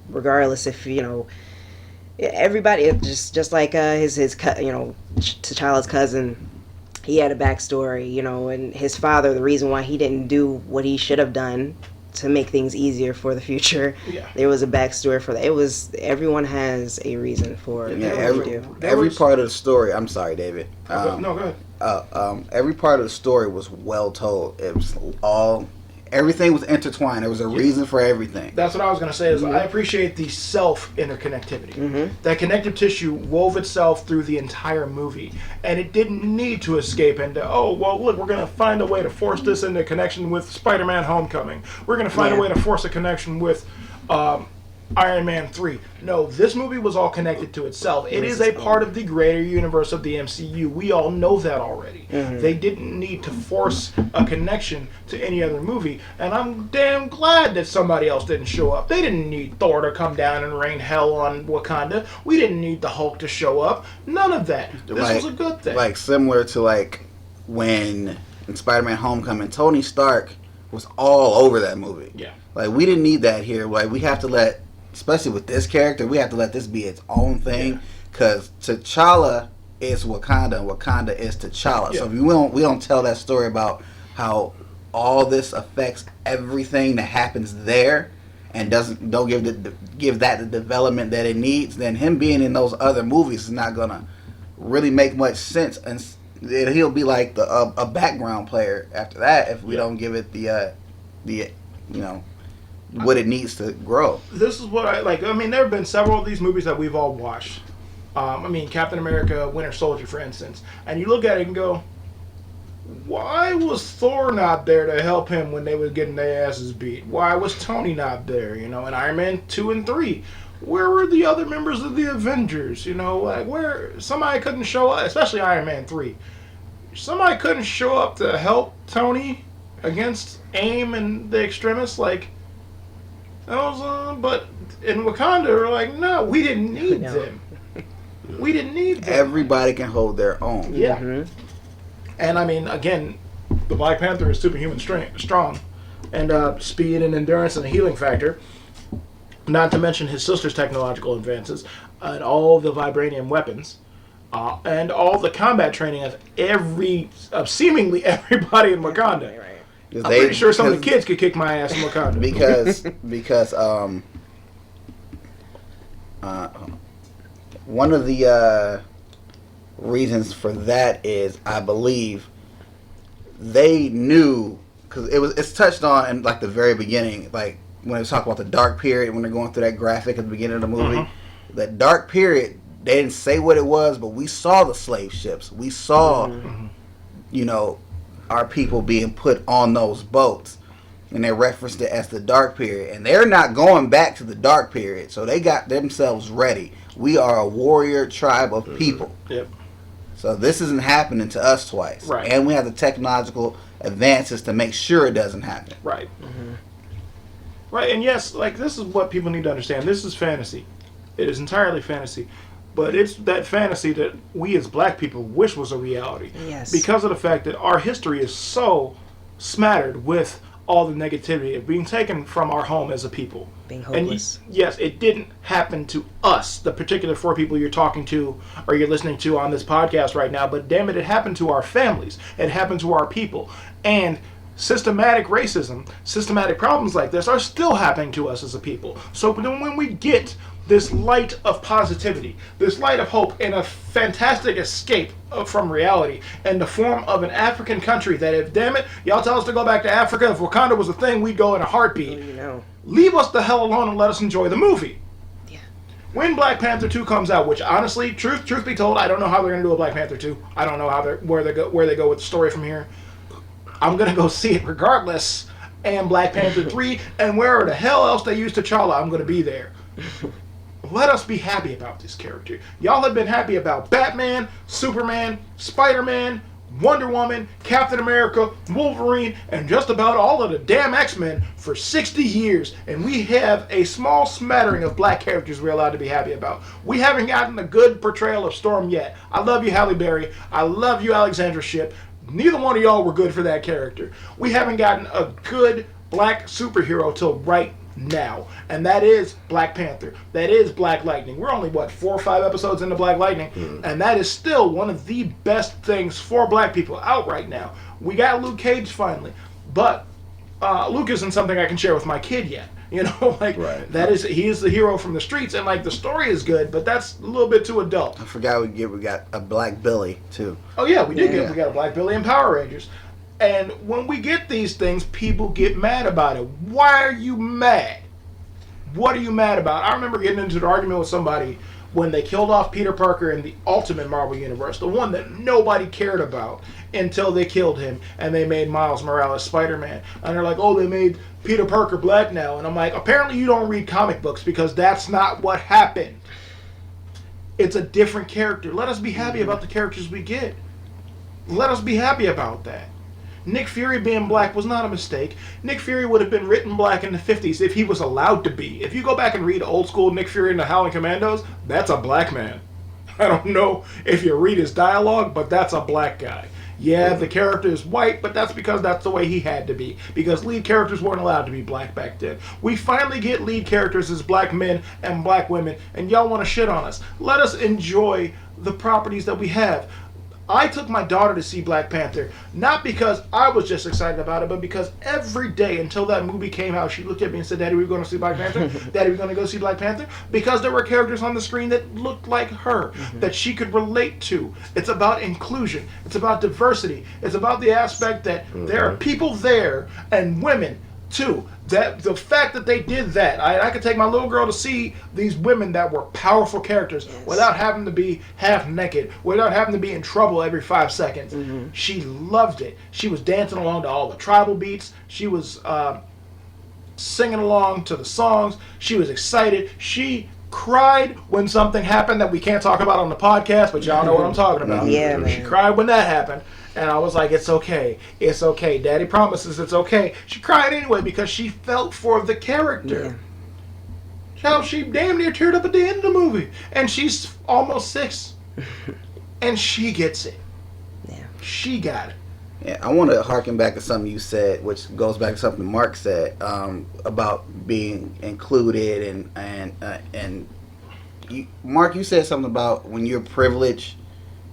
regardless if everybody just like his T'Challa's cousin, he had a backstory, and his father, the reason why he didn't do what he should have done to make things easier for the future. Yeah. There was a backstory for that. Everyone has a reason for what they do.
Every part of the story. I'm sorry, David.
No, go
ahead. Every part of the story was well told. It was everything was intertwined. There was a reason for everything.
That's what I was going to say. Is I appreciate the self-interconnectivity. Mm-hmm. That connective tissue wove itself through the entire movie, and it didn't need to escape into, look, we're going to find a way to force this into connection with Spider-Man: Homecoming. We're going to find a way to force a connection with Iron Man 3. No, this movie was all connected to itself. It is a part of the greater universe of the MCU. We all know that already. Mm-hmm. They didn't need to force a connection to any other movie, and I'm damn glad that somebody else didn't show up. They didn't need Thor to come down and rain hell on Wakanda. We didn't need the Hulk to show up. None of that. This was a good thing.
Like similar to when in Spider-Man: Homecoming, Tony Stark was all over that movie.
Yeah.
Like we didn't need that here. Like we have to let, especially with this character, we have to let this be its own thing because T'Challa is Wakanda and Wakanda is T'Challa. Yeah. So we don't tell that story about how all this affects everything that happens there and don't give that the development that it needs, then him being in those other movies is not gonna really make much sense, and he'll be like a background player after that if we don't give it the what it needs to grow.
This is what I like. I mean, there have been several of these movies that we've all watched. Captain America, Winter Soldier, for instance. And you look at it and go, why was Thor not there to help him when they were getting their asses beat? Why was Tony not there? In Iron Man 2 and 3. Where were the other members of the Avengers? Where somebody couldn't show up, especially Iron Man 3. Somebody couldn't show up to help Tony against AIM and the extremists, but in Wakanda, we're like, no, we didn't need them. We didn't need them.
Everybody can hold their own.
Yeah. Mm-hmm. And again, the Black Panther is superhuman strong, and speed and endurance and a healing factor. Not to mention his sister's technological advances and all the vibranium weapons, and all the combat training of seemingly everybody in Wakanda. Right. I'm pretty sure some of the kids could kick my ass in Wakanda.
Because one of the reasons for that is, I believe, they knew, because it's touched on in the very beginning, when they talk about the dark period, when they're going through that graphic at the beginning of the movie. Mm-hmm. That dark period, they didn't say what it was, but we saw the slave ships. We saw, our people being put on those boats, and they referenced it as the dark period, and they're not going back to the dark period, so they got themselves ready. We are a warrior tribe of people.
Yep.
So this isn't happening to us twice,
right?
And we have the technological advances to make sure it doesn't happen,
right? Mm-hmm. Right. And yes, this is what people need to understand. This is fantasy. It is entirely fantasy. but it's that fantasy that we as black people wish was a reality.
Yes.
Because of the fact that our history is so smattered with all the negativity of being taken from our home as a people.
Being
And
hopeless.
yes, it didn't happen to us, the particular 4 people you're talking to or you're listening to on this podcast right now, but damn it, it happened to our families. It happened to our people. And systematic racism, systematic problems like this are still happening to us as a people. So then when we get this light of positivity, this light of hope, and a fantastic escape from reality in the form of an African country that, if damn it, y'all tell us to go back to Africa, if Wakanda was a thing, we'd go in a heartbeat.
You know.
Leave us the hell alone and let us enjoy the movie.
Yeah.
When Black Panther 2 comes out, which honestly, truth be told, I don't know how they're going to do a Black Panther 2. I don't know where they go with the story from here. I'm going to go see it regardless. And Black Panther 3, and wherever the hell else they use T'Challa, I'm going to be there. Let us be happy about this character. Y'all have been happy about Batman, Superman, Spider-Man, Wonder Woman, Captain America, Wolverine, and just about all of the damn X-Men for 60 years. And we have a small smattering of black characters we're allowed to be happy about. We haven't gotten a good portrayal of Storm yet. I love you, Halle Berry. I love you, Alexandra Shipp. Neither one of y'all were good for that character. We haven't gotten a good black superhero till right now, and that is Black Panther. That is Black Lightning. We're only 4 or 5 episodes into Black Lightning, and that is still one of the best things for black people out right now. We got Luke Cage finally, but Luke isn't something I can share with my kid yet. You know, like
Right.
he is the hero from the streets, and like the story is good, but that's a little bit too adult.
I forgot we got a Black Billy too.
Oh yeah, we
Yeah.
got a Black Billy and Power Rangers. And when we get these things, people get mad about it. Why are you mad? What are you mad about? I remember getting into an argument with somebody when they killed off Peter Parker in the Ultimate Marvel Universe, the one that nobody cared about until they killed him and they made Miles Morales Spider-Man. And they're like, oh, they made Peter Parker black now. And I'm like, apparently you don't read comic books because that's not what happened. It's a different character. Let us be happy about the characters we get. Let us be happy about that. Nick Fury being black was not a mistake. Nick Fury would have been written black in the 50s if he was allowed to be. If you go back and read old school Nick Fury and the Howling Commandos, that's a black man. I don't know if you read his dialogue, but that's a black guy. Yeah, the character is white, but that's because that's the way he had to be. Because lead characters weren't allowed to be black back then. We finally get lead characters as black men and black women, and y'all want to shit on us. Let us enjoy the properties that we have. I took my daughter to see Black Panther, not because I was just excited about it, but because every day until that movie came out, she looked at me and said, Daddy, we're going to see Black Panther? Daddy, we're going to go see Black Panther? Because there were characters on the screen that looked like her, that she could relate to. It's about inclusion. It's about diversity. It's about the aspect that there are people there, and women, too. That the fact that they did that, I could take my little girl to see these women that were powerful characters without having to be half naked, without having to be in trouble every 5 seconds. She loved it. She was dancing along to all the tribal beats. She was singing along to the songs. She was excited. She cried when something happened that we can't talk about on the podcast, but y'all know what I'm talking about.
Yeah,
She
man.
cried when that happened. And I was like, it's okay. It's okay. Daddy promises it's okay. She cried anyway because she felt for the character. Hell, she damn near teared up at the end of the movie. And she's almost 6. And she gets it.
Yeah.
She got it.
Yeah, I want to harken back to something you said, which goes back to something Mark said about being included and Mark, you said something about when you're privileged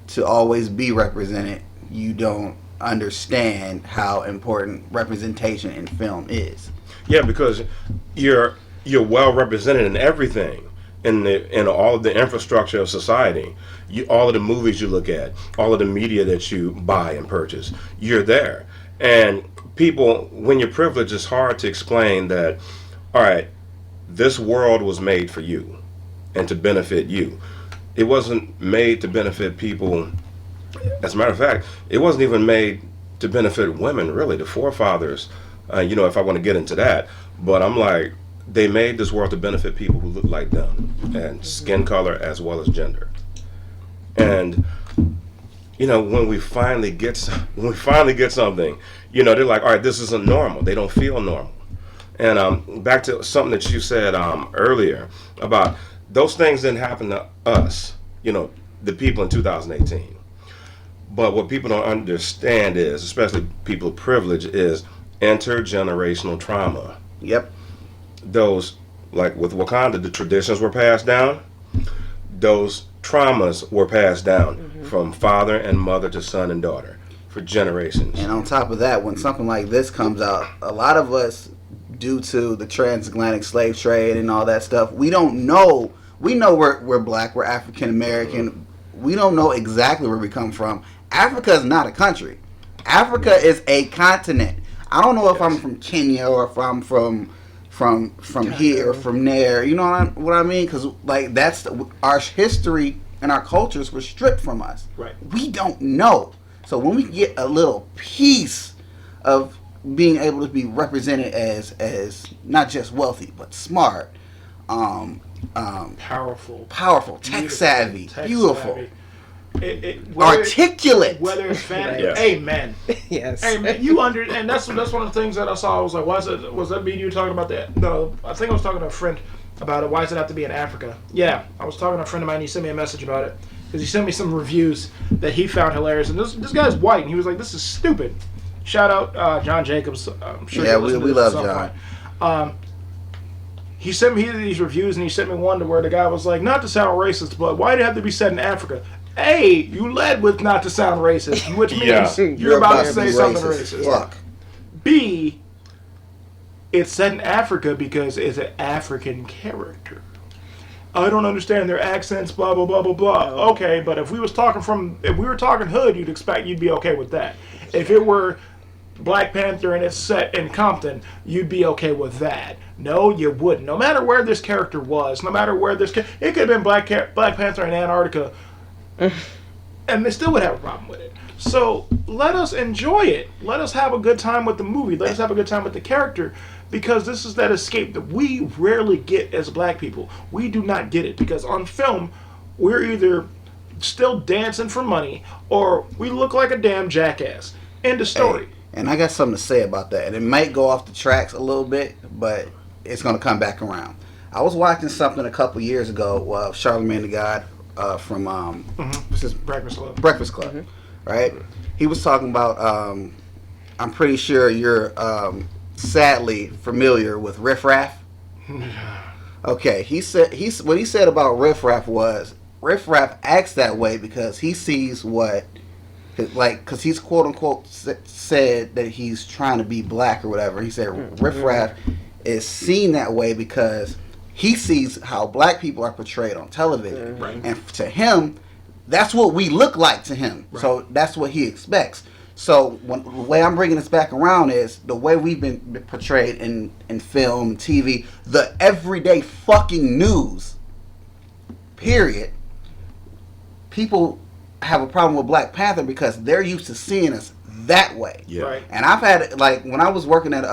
to always be represented, you don't understand how important representation in film is.
Yeah, because you're well represented in everything, in all of the infrastructure of society. All of the movies you look at, all of the media that you buy and purchase, you're there. And people, when you're privileged, it's hard to explain that, all right, this world was made for you and to benefit you. It wasn't made to benefit people. As a matter of fact, it wasn't even made to benefit women, really. The forefathers, if I want to get into that, but I'm like, they made this world to benefit people who look like them, and skin color as well as gender. And when we finally get something, they're like, all right, this isn't normal. They don't feel normal. And back to something that you said earlier about those things didn't happen to us. the people in 2018. But what people don't understand is, especially people of privilege, is intergenerational trauma.
Yep.
Those, like with Wakanda, the traditions were passed down. Those traumas were passed down from father and mother to son and daughter for generations.
And on top of that, when something like this comes out, a lot of us, due to the transatlantic slave trade and all that stuff, we don't know. We know we're black, we're African American. We don't know exactly where we come from. Africa is not a country. Africa is a continent. I don't know if I'm from Kenya or if I'm from here or from there. You know what I mean? Because like that's our history and our cultures were stripped from us.
Right.
We don't know. So when we get a little piece of being able to be represented as not just wealthy but smart,
Powerful,
tech savvy, beautiful,
savvy.
Articulate.
Whether it's fantasy,
Yes.
amen.
Yes.
Amen. And that's one of the things that I saw. I was like, why is it? Was that me? You talking about that? No, I think I was talking to a friend about it. Why does it have to be in Africa? Yeah, I was talking to a friend of mine. He sent me a message about it because he sent me some reviews that he found hilarious. And this guy's white, and he was like, "This is stupid." Shout out John Jacobs. I'm sure
Yeah,
you'll listen to
we
this
love
at some
John.
point. He sent me these reviews, and he sent me one to where the guy was like, not to sound racist, but why did it have to be set in Africa? A, you led with not to sound racist, which means
Yeah.
you're about to say
be
something racist.
Fuck.
B, it's set in Africa because it's an African character. I don't understand their accents, blah, blah, blah, blah, blah. Okay, but if we were talking hood, you'd be okay with that. If it were Black Panther and it's set in Compton, you'd be okay with that. No, you wouldn't. No matter where this character was, no matter where it could have been Black Panther in Antarctica, and they still would have a problem with it. So let us enjoy it. Let us have a good time with the movie. Let us have a good time with the character, because this is that escape that we rarely get as black people. We do not get it because on film, we're either still dancing for money or we look like a damn jackass. End of story.
Hey, and I got something to say about that. And it might go off the tracks a little bit, but it's going to come back around. I was watching something a couple years ago, Charlemagne the God from what's his
Breakfast Club.
Breakfast Club, right? He was talking about, I'm pretty sure you're sadly familiar with Riff Raff. Okay, what he said about Riff Raff was Riff Raff acts that way because he sees because he's quote unquote said that he's trying to be black or whatever. He said Riff Raff is seen that way because he sees how black people are portrayed on television,
Right.
and to him, that's what we look like to him.
Right.
So that's what he expects. So the way I'm bringing this back around is the way we've been portrayed in film, TV, the everyday fucking news. Period. People have a problem with Black Panther because they're used to seeing us that way.
Yeah.
Right.
And I've had, like, when I was working at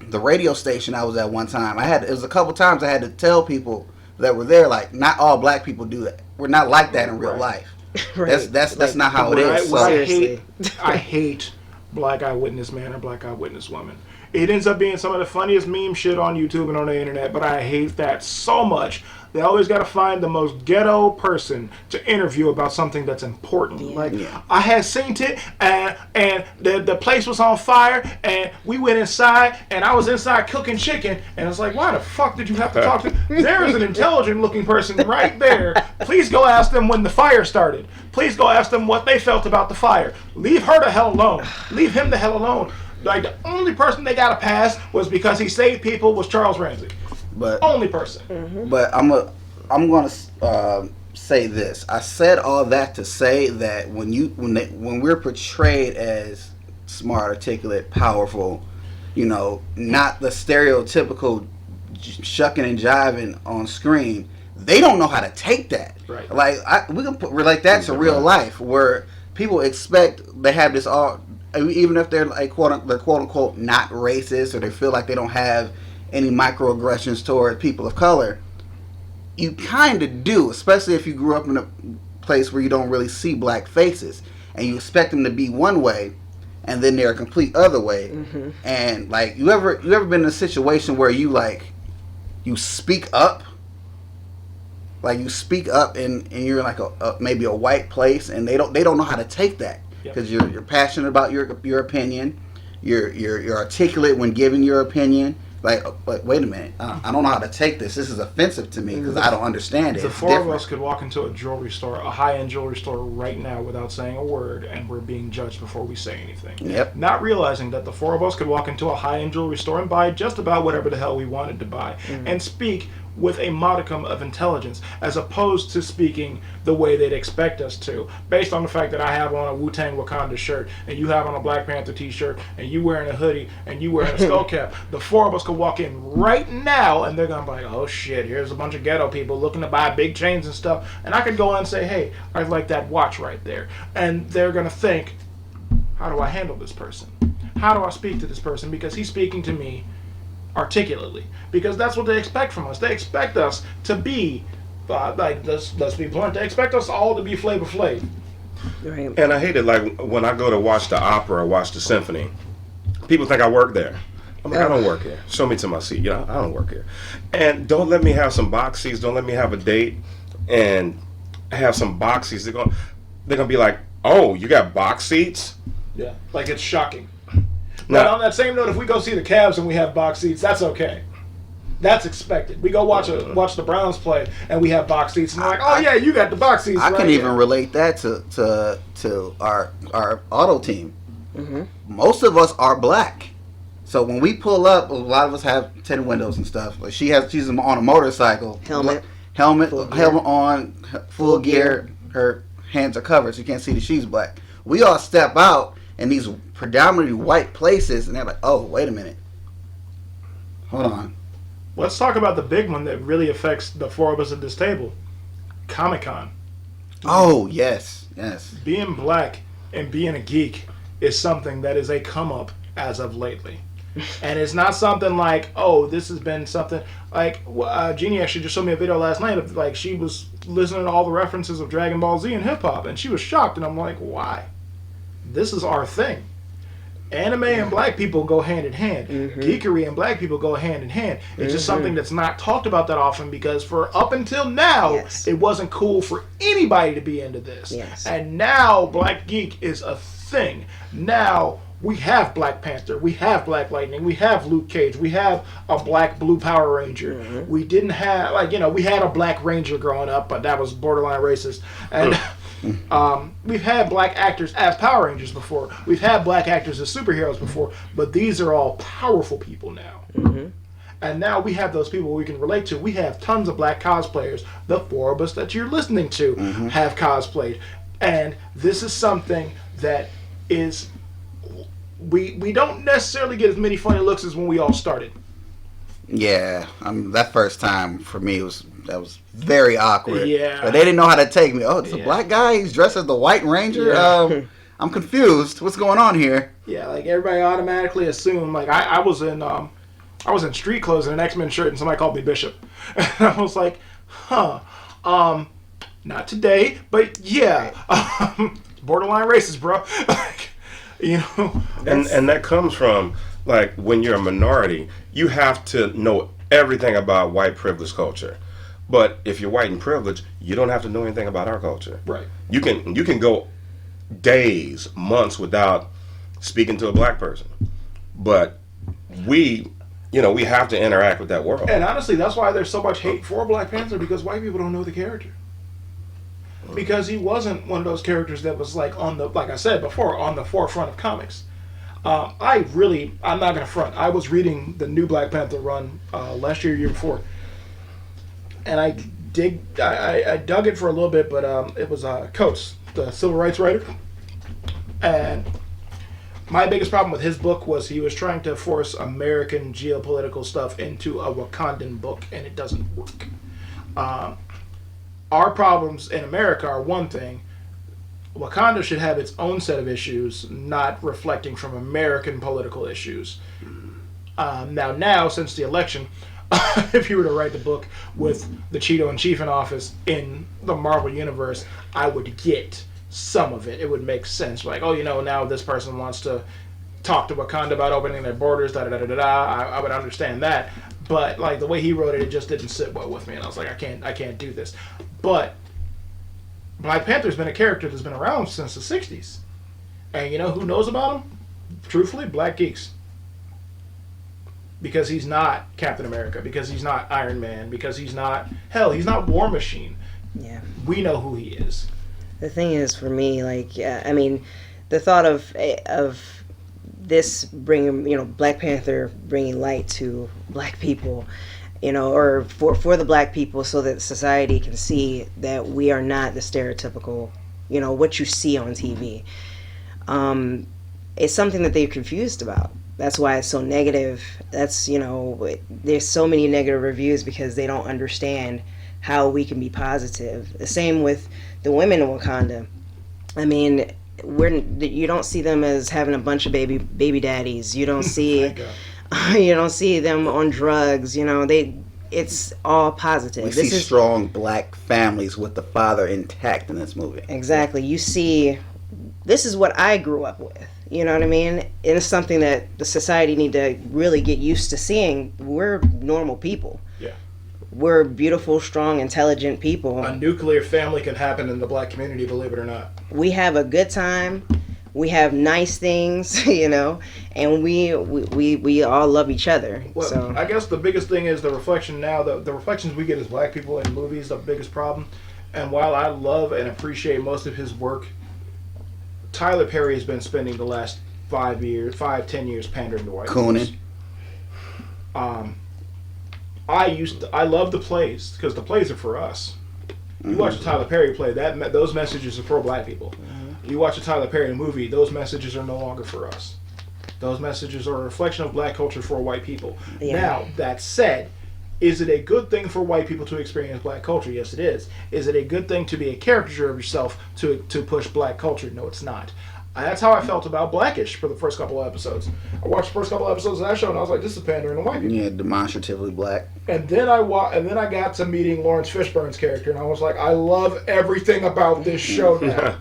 the radio station I was at one time, it was a couple times I had to tell people that were there, like, not all black people do that. We're not like that in real
Right.
life.
Right.
That's
Like,
not how it
What
is.
Seriously.
I hate black eyewitness man or black eyewitness woman. It ends up being some of the funniest meme shit on YouTube and on the internet, but I hate that so much. They always got to find the most ghetto person to interview about something that's important.
Yeah.
Like,
Yeah.
I had seen it, and the place was on fire, and we went inside, and I was inside cooking chicken, and it's like, why the fuck did you have to talk to? There is an intelligent-looking person right there. Please go ask them when the fire started. Please go ask them what they felt about the fire. Leave her the hell alone. Leave him the hell alone. Like, the only person they got to pass was because he saved people was Charles Ramsey.
But
Only person.
But I'm going to say this. I said all that to say that when we're portrayed as smart, articulate, powerful, not the stereotypical shucking and jiving on screen, they don't know how to take that.
Right.
Like we can relate that to real life, where people expect they have this all, even if they're like quote unquote not racist, or they feel like they don't have any microaggressions toward people of color. You kind of do, especially if you grew up in a place where you don't really see black faces, and you expect them to be one way, and then they're a complete other way.
Mm-hmm.
And like, you ever been in a situation where you speak up, like you speak up and you're in like maybe a white place, and they don't know how to take that because you're passionate about your opinion, you're articulate when giving your opinion. Like wait a minute, I don't know how to take this. This is offensive to me because I don't understand it.
The
It's
four
different.
of us could walk into a jewelry store, a high-end jewelry store right now without saying a word, and we're being judged before we say anything.
Yep.
Not realizing that the four of us could walk into a high-end jewelry store and buy just about whatever the hell we wanted to buy, and speak with a modicum of intelligence, as opposed to speaking the way they'd expect us to, based on the fact that I have on a Wu-Tang Wakanda shirt, and you have on a Black Panther t-shirt, and you wearing a hoodie, and you wearing a skull cap. The four of us could walk in right now, and they're gonna be like, oh shit, here's a bunch of ghetto people looking to buy big chains and stuff, and I could go on and say, hey, I like that watch right there, and they're gonna think, how do I handle this person? How do I speak to this person? Because he's speaking to me articulately, because that's what they expect from us. They expect us to be like, let's be blunt, they expect us all to be Flavor Flav.
Right.
And I hate it, like when I go to watch the opera or watch the symphony, people think I work there. I'm like, I don't work here. Show me to my seat. I don't work here. And don't let me have some box seats. Don't let me have a date and have some box seats. They're gonna be like, oh, you got box seats?
Yeah, like it's shocking.
Now-
But on that same note, if we go see the Cavs and we have box seats, that's okay. That's expected. We go watch the Browns play and we have box seats, and they're like, "Oh yeah, you got the box seats."
I
right
can
here."
even relate that to our auto team. Most of us are black, so when we pull up, a lot of us have tinted windows and stuff. Like she's on a motorcycle,
Helmet
on, full gear. Her hands are covered, so you can't see that she's black. We all step out in these predominantly white places, and they're like, "Oh, wait a minute, hold on."
Let's talk about the big one that really affects the four of us at this table: Comic-Con.
Oh yes.
Being black and being a geek is something that is a come up as of lately. And it's not something like, oh, this has been something like Jeannie actually just showed me a video last night of like she was listening to all the references of Dragon Ball Z and hip hop, and she was shocked, and I'm like, why? This is our thing. Anime and black people go hand in hand. Geekery and black people go hand in hand. It's just something that's not talked about that often, because for up until now, it wasn't cool for anybody to be into this.
Yes.
And now Black Geek is a thing. Now we have Black Panther, we have Black Lightning, we have Luke Cage, we have a Black Blue Power Ranger. We didn't have, we had a Black Ranger growing up, but that was borderline racist. And we've had black actors as Power Rangers before. We've had black actors as superheroes before, but these are all powerful people now. And now we have those people we can relate to. We have tons of black cosplayers. The four of us that you're listening to have cosplayed. And this is something that is, we don't necessarily get as many funny looks as when we all started.
Yeah, that first time for me was very awkward.
Yeah.
But they didn't know how to take me. Oh, it's a black guy. He's dressed as the White Ranger.
Yeah.
I'm confused. What's going on here?
Yeah, like everybody automatically assumed. Like I was in street clothes and an X-Men shirt, and somebody called me Bishop, and I was like, not today, but yeah, borderline racist, bro. Like,
And that comes from, like, when you're a minority, you have to know everything about white privilege culture. But if you're white and privileged, you don't have to know anything about our culture.
Right.
You can go days, months without speaking to a black person. But we have to interact with that world.
And honestly, that's why there's so much hate for Black Panther, because white people don't know the character. Because he wasn't one of those characters that was like I said before, on the forefront of comics. I'm not gonna front. I was reading the new Black Panther run last year before, and I dug it for a little bit, but it was Coates, the civil rights writer, and my biggest problem with his book was he was trying to force American geopolitical stuff into a Wakandan book, and it doesn't work. Our problems in America are one thing. Wakanda should have its own set of issues, not reflecting from American political issues. Now, since the election, if you were to write the book with the Cheeto and Chief in office in the Marvel Universe, I would get some of it. It would make sense. Like, now this person wants to talk to Wakanda about opening their borders, da da da da da. I would understand that, but like the way he wrote it, it just didn't sit well with me, and I was like, I can't do this. But Black Panther's been a character that's been around since the '60s, and you know who knows about him? Truthfully, black geeks. Because he's not Captain America, because he's not Iron Man, because he's not War Machine.
Yeah.
We know who he is.
The thing is, for me, like, I mean, the thought of this bringing, Black Panther bringing light to black people, or for the black people, so that society can see that we are not the stereotypical, what you see on TV. It's something that they're confused about. That's why it's so negative. That's, there's so many negative reviews because they don't understand how we can be positive. The same with the women in Wakanda. I mean, you don't see them as having a bunch of baby daddies. You don't see you don't see them on drugs. It's all positive.
We see strong black families with the father intact in this movie.
Exactly. You see, this is what I grew up with. You know what I mean? And it's something that the society need to really get used to seeing. We're normal people.
Yeah.
We're beautiful, strong, intelligent people.
A nuclear family can happen in the black community, believe it or not.
We have a good time. We have nice things, and we all love each other.
Well,
so
I guess the biggest thing is the reflection now. The reflections we get as black people in movies, the biggest problem. And while I love and appreciate most of his work, Tyler Perry has been spending the last 10 years pandering to white
Cooning.
I love the plays because the plays are for us. You watch a Tyler Perry play, those messages are for black people. You watch a Tyler Perry movie, those messages are no longer for us. Those messages are a reflection of black culture for white people.
Yeah.
Now, that said, is it a good thing for white people to experience black culture? Yes, it is. Is it a good thing to be a caricature of yourself to push black culture? No, it's not. That's how I felt about Blackish for the first couple of episodes. I watched the first couple of episodes of that show, and I was like, "This is pandering to white people."
Yeah, demonstratively black.
And then I got to meeting Lawrence Fishburne's character, and I was like, "I love everything about this show now."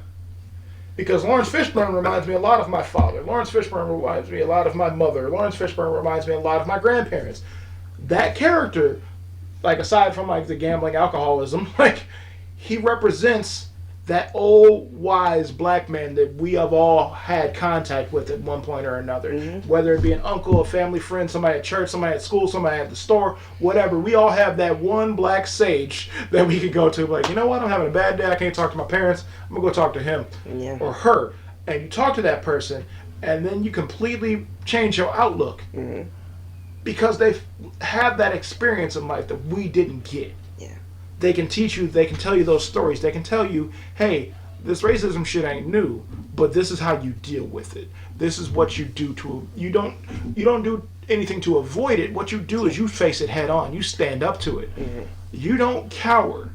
Because Lawrence Fishburne reminds me a lot of my father. Lawrence Fishburne reminds me a lot of my mother. Lawrence Fishburne reminds me a lot of my grandparents. That character, like aside from like the gambling alcoholism, like he represents that old wise black man that we have all had contact with at one point or another. Mm-hmm. Whether it be an uncle, a family friend, somebody at church, somebody at school, somebody at the store, whatever. We all have that one black sage that we could go to, like, you know what, I'm having a bad day, I can't talk to my parents, I'm gonna go talk to him or her. And you talk to that person, and then you completely change your outlook. Mm-hmm. Because they have that experience in life that we didn't get. Yeah. They can teach you, they can tell you those stories. They can tell you, hey, this racism shit ain't new, but this is how you deal with it. This is what you do you don't do anything to avoid it. What you do is you face it head on. You stand up to it. Mm-hmm. You don't cower.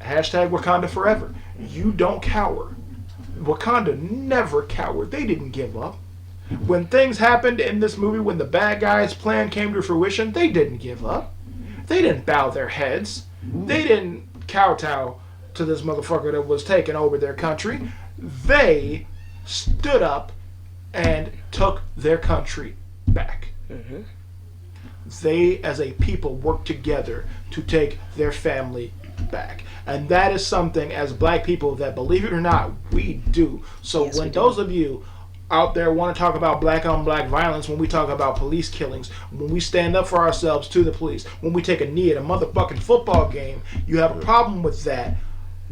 Hashtag Wakanda forever. You don't cower. Wakanda never cowered. They didn't give up. When things happened in this movie, when the bad guys' plan came to fruition, they didn't give up. They didn't bow their heads. They didn't kowtow to this motherfucker that was taking over their country. They stood up and took their country back. Mm-hmm. They, as a people, worked together to take their family back. And that is something, as black people, that, believe it or not, we do. So yes, when those of you out there want to talk about black on black violence, when we talk about police killings, when we stand up for ourselves to the police, when we take a knee at a motherfucking football game, you have a problem with that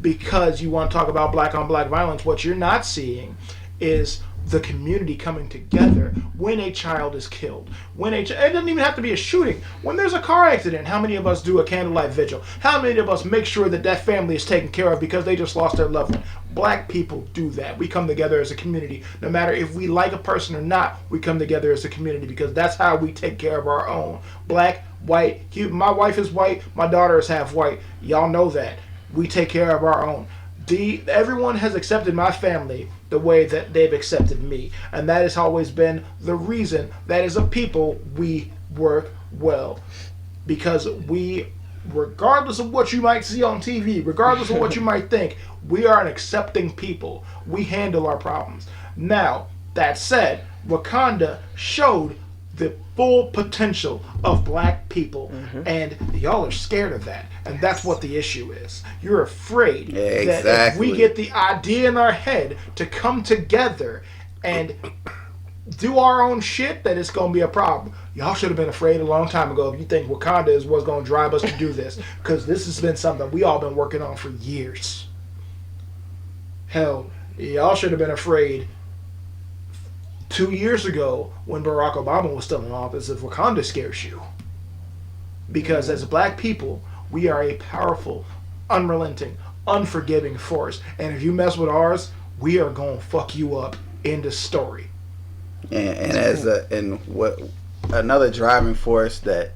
because you want to talk about black on black violence. What you're not seeing is the community coming together when a child is killed. It doesn't even have to be a shooting. When there's a car accident, how many of us do a candlelight vigil? How many of us make sure that that family is taken care of because they just lost their loved one? Black people do that. We come together as a community. No matter if we like a person or not, we come together as a community because that's how we take care of our own. Black, white, my wife is white, my daughter is half white. Y'all know that. We take care of our own. Everyone has accepted my family the way that they've accepted me. And that has always been the reason that as a people we work well. Because we, regardless of what you might see on TV, regardless of what you might think, we are an accepting people. We handle our problems. Now, that said, Wakanda showed the full potential of black people, and y'all are scared of that, and that's what the issue is. You're afraid that if we get the idea in our head to come together and do our own shit, that it's gonna be a problem. Y'all should have been afraid a long time ago if you think Wakanda is what's gonna drive us to do this, because this has been something we all been working on for years. Hell, y'all should have been afraid 2 years ago when Barack Obama was still in office if Wakanda scares you. Because as black people, we are a powerful, unrelenting, unforgiving force. And if you mess with ours, we are going to fuck you up in the story.
And what another driving force that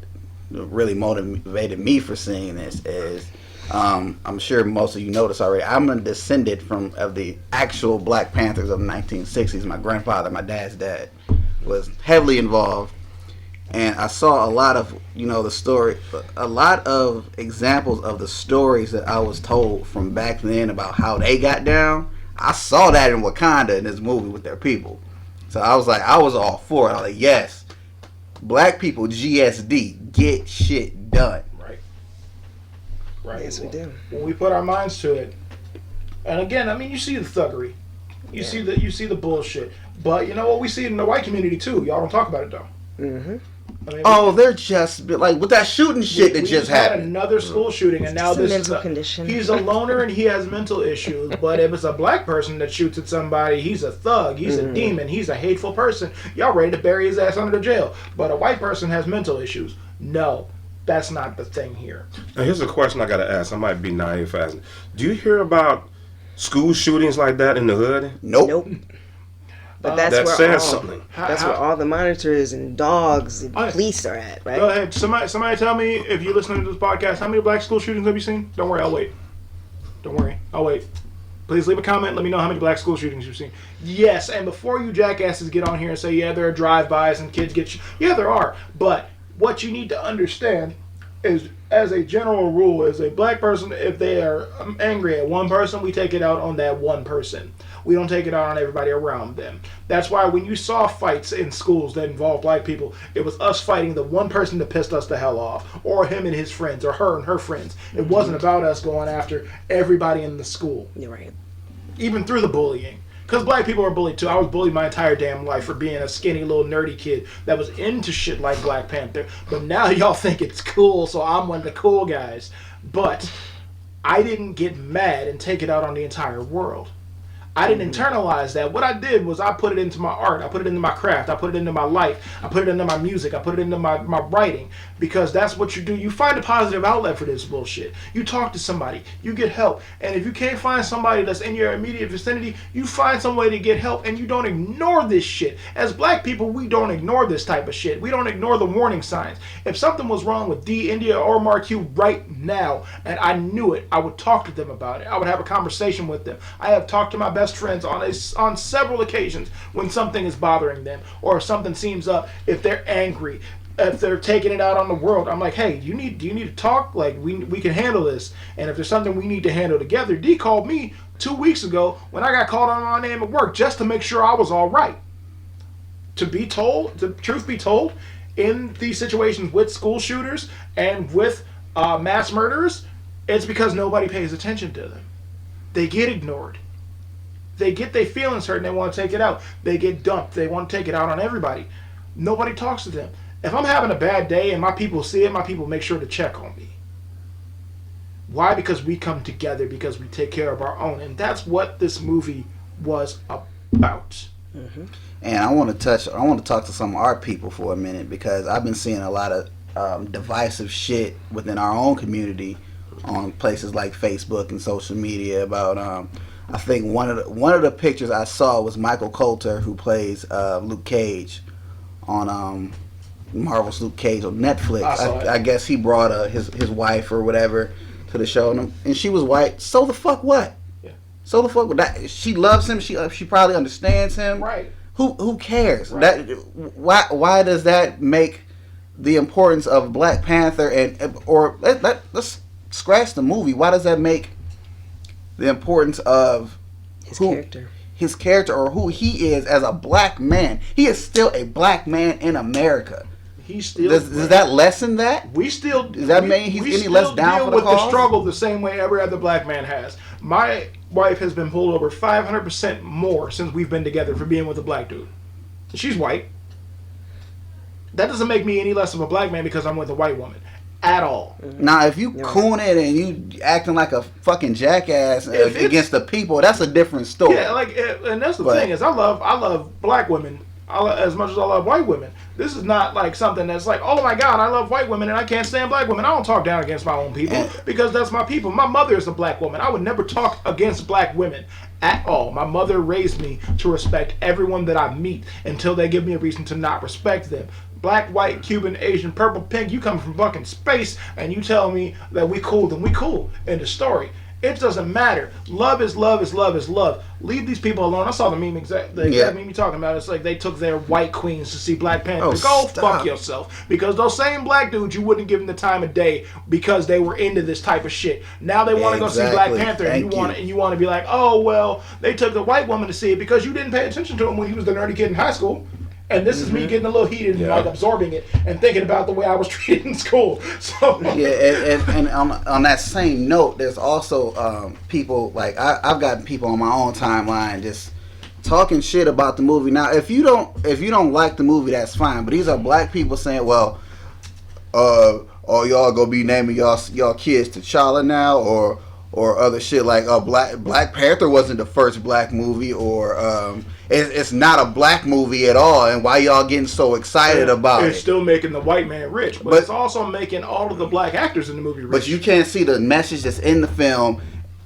really motivated me for seeing this is, I'm sure most of you know this already, I'm a descendant of the actual Black Panthers of the 1960s. My grandfather, my dad's dad, was heavily involved, and I saw a lot of, a lot of examples of the stories that I was told from back then about how they got down. I saw that in Wakanda in this movie with their people. So I was all for it. I was like, yes, black people, GSD, get shit done.
Right.
Yes, we do.
When we put our minds to it, and again, I mean, you see the thuggery, you see the bullshit, but you know what? We see it in the white community too. Y'all don't talk about it though.
Mm-hmm.
I mean,
they're just like with that shooting shit that just happened.
Had another school shooting, and now this
mental
is
condition.
He's a loner and he has mental issues. But if it's a black person that shoots at somebody, he's a thug, he's a demon, he's a hateful person. Y'all ready to bury his ass under the jail? But a white person has mental issues. No. That's not the thing here.
Now, here's a question I got to ask. I might be naive asking. Do you hear about school shootings like that in the hood?
Nope.
But that's
that
where
says something.
Where all the monitors and dogs and police are at, right?
Go ahead. Somebody tell me, if you're listening to this podcast, how many black school shootings have you seen? Don't worry, I'll wait. Don't worry, I'll wait. Please leave a comment. Let me know how many black school shootings you've seen. Yes, and before you jackasses get on here and say, yeah, there are drive-bys and kids get yeah, there are. But what you need to understand is, as a general rule, as a black person, if they are angry at one person, we take it out on that one person. We don't take it out on everybody around them. That's why when you saw fights in schools that involved black people, it was us fighting the one person that pissed us the hell off, or him and his friends, or her and her friends. It wasn't about us going after everybody in the school.
You're right.
Even through the bullying. Because black people are bullied too. I was bullied my entire damn life for being a skinny little nerdy kid that was into shit like Black Panther. But now y'all think it's cool, so I'm one of the cool guys. But I didn't get mad and take it out on the entire world. I didn't internalize that. What I did was I put it into my art. I put it into my craft. I put it into my life. I put it into my music. I put it into my writing. Because that's what you do. You find a positive outlet for this bullshit. You talk to somebody. You get help. And if you can't find somebody that's in your immediate vicinity, you find some way to get help, and you don't ignore this shit. As black people, we don't ignore this type of shit. We don't ignore the warning signs. If something was wrong with D, India, or Marquette right now, and I knew it, I would talk to them about it. I would have a conversation with them. I have talked to my best friends on several occasions when something is bothering them, or if something seems up, if they're angry, if they're taking it out on the world. I'm like, hey, do you need to talk? Like, we can handle this. And if there's something we need to handle together, D called me 2 weeks ago when I got called on my name at work just to make sure I was all right. To be told, the truth be told, in these situations with school shooters and with mass murderers, it's because nobody pays attention to them. They get ignored. They get their feelings hurt and they want to take it out. They get dumped. They want to take it out on everybody. Nobody talks to them. If I'm having a bad day and my people see it, my people make sure to check on me. Why? Because we come together, because we take care of our own. And that's what this movie was about.
Mm-hmm. And I want to talk to some of our people for a minute, because I've been seeing a lot of divisive shit within our own community on places like Facebook and social media about I think one of the pictures I saw was Michael Coulter, who plays Luke Cage on Marvel's Luke Cage on Netflix. I guess he brought his wife or whatever to the show, and she was white. So the fuck what?
Yeah.
So the fuck what? That, she loves him. She probably understands him.
Right.
Who cares?
Right.
Why does that make the importance of Black Panther let's scratch the movie? Why does that make the importance of
his character?
his character or who he is as a black man. He is still a black man in America.
He's still.
Does that lessen that?
We still.
Does that mean he's any less down
deal
for the
with
cause?
the struggle the same way every other black man has. My wife has been pulled over 500% more since we've been together for being with a black dude. She's white. That doesn't make me any less of a black man because I'm with a white woman. At all.
Now, if you cooning and you acting like a fucking jackass against the people, that's a different story.
Yeah, and that's the thing is, I love black women as much as I love white women. This is not like something that's like, oh my God, I love white women and I can't stand black women. I don't talk down against my own people because that's my people. My mother is a black woman. I would never talk against black women at all. My mother raised me to respect everyone that I meet until they give me a reason to not respect them. Black, white, Cuban, Asian, purple, pink, you come from fucking space and you tell me that we cool, then we cool. End of story. It doesn't matter. Love is love is love is love. Leave these people alone. I saw the meme exact meme you talking about. It's like they took their white queens to see Black Panther. Go fuck yourself. Because those same black dudes you wouldn't give them the time of day because they were into this type of shit. Now they want to go see Black Panther and you want to be like, oh well, they took the white woman to see it because you didn't pay attention to him when he was the nerdy kid in high school. And this is me getting a little heated and like absorbing it and thinking about the way I was treated in school. So
and on that same note, there's also people like I've gotten people on my own timeline just talking shit about the movie. Now, if you don't like the movie, that's fine. But these are black people saying, well, oh y'all gonna be naming y'all kids T'Challa now or other shit like Black Panther wasn't the first black movie or it's not a black movie at all, and why y'all getting so excited about it?
It's still making the white man rich, but it's also making all of the black actors in the movie rich.
But you can't see the message that's in the film,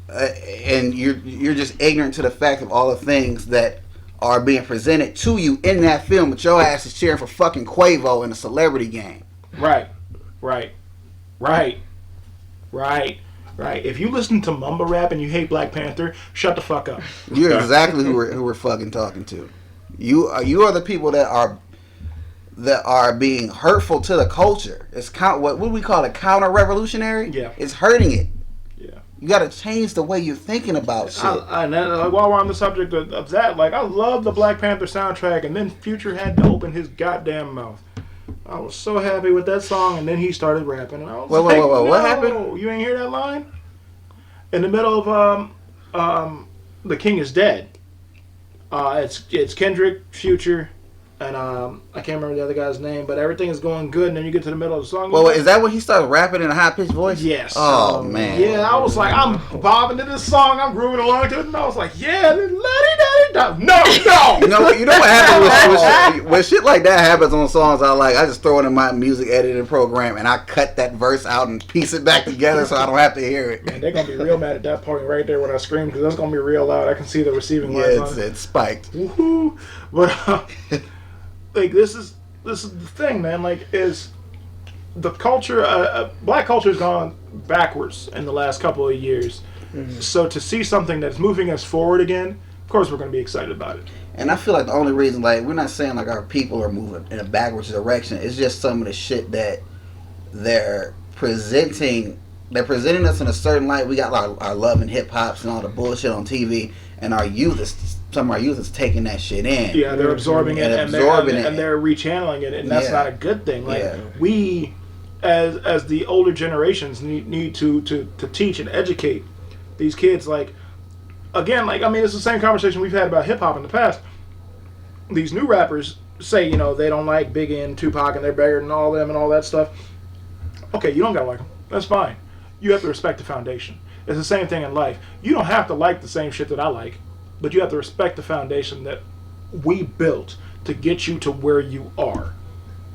and you're just ignorant to the fact of all the things that are being presented to you in that film. But your ass is cheering for fucking Quavo in a celebrity game.
Right. If you listen to mumble rap and you hate Black Panther, shut the fuck up.
You're exactly who we're fucking talking to. You are the people that are being hurtful to the culture. It's what we call it, counter-revolutionary.
Yeah,
it's hurting it.
Yeah,
you got to change the way you're thinking about shit.
And then, while we're on the subject of that, like I love the Black Panther soundtrack, and then Future had to open his goddamn mouth. I was so happy with that song, and then he started rapping, and I was like,
whoa,
no,
what happened?
You ain't hear that line? In the middle of The King is Dead. It's Kendrick, Future, and I can't remember the other guy's name, but everything is going good, and then you get to the middle of the song.
Well, is that when he started rapping in a high-pitched voice?
Yes.
Oh, man.
Yeah, I was like, I'm bobbing to this song, I'm grooving along to it, and I was like, yeah, no.
You know what happens when shit like that happens on songs I just throw it in my music editing program, and I cut that verse out and piece it back together so I don't have to hear it.
Man, they're going to be real mad at that point right there when I scream, because that's going to be real loud. I can see the receiving lines on it.
It's spiked.
Woohoo. But, like, this is the thing, man. Like, is the culture, black culture has gone backwards in the last couple of years. Mm-hmm. So to see something that's moving us forward again, of course we're going to be excited about it.
And I feel like the only reason, like, we're not saying like our people are moving in a backwards direction. It's just some of the shit that they're presenting. They're presenting us in a certain light. We got our love and hip hops and all the bullshit on TV, and some of our youth is taking that shit in.
Yeah, they're absorbing it and they're rechanneling it, and that's not a good thing. Like we, as the older generations, need to teach and educate these kids. Like, again, like, I mean, it's the same conversation we've had about hip hop in the past. These new rappers say, they don't like Biggie and Tupac and they're better than all them and all that stuff. Okay, you don't gotta like them. That's fine. You have to respect the foundation. It's the same thing in life. You don't have to like the same shit that I like, but you have to respect the foundation that we built to get you to where you are.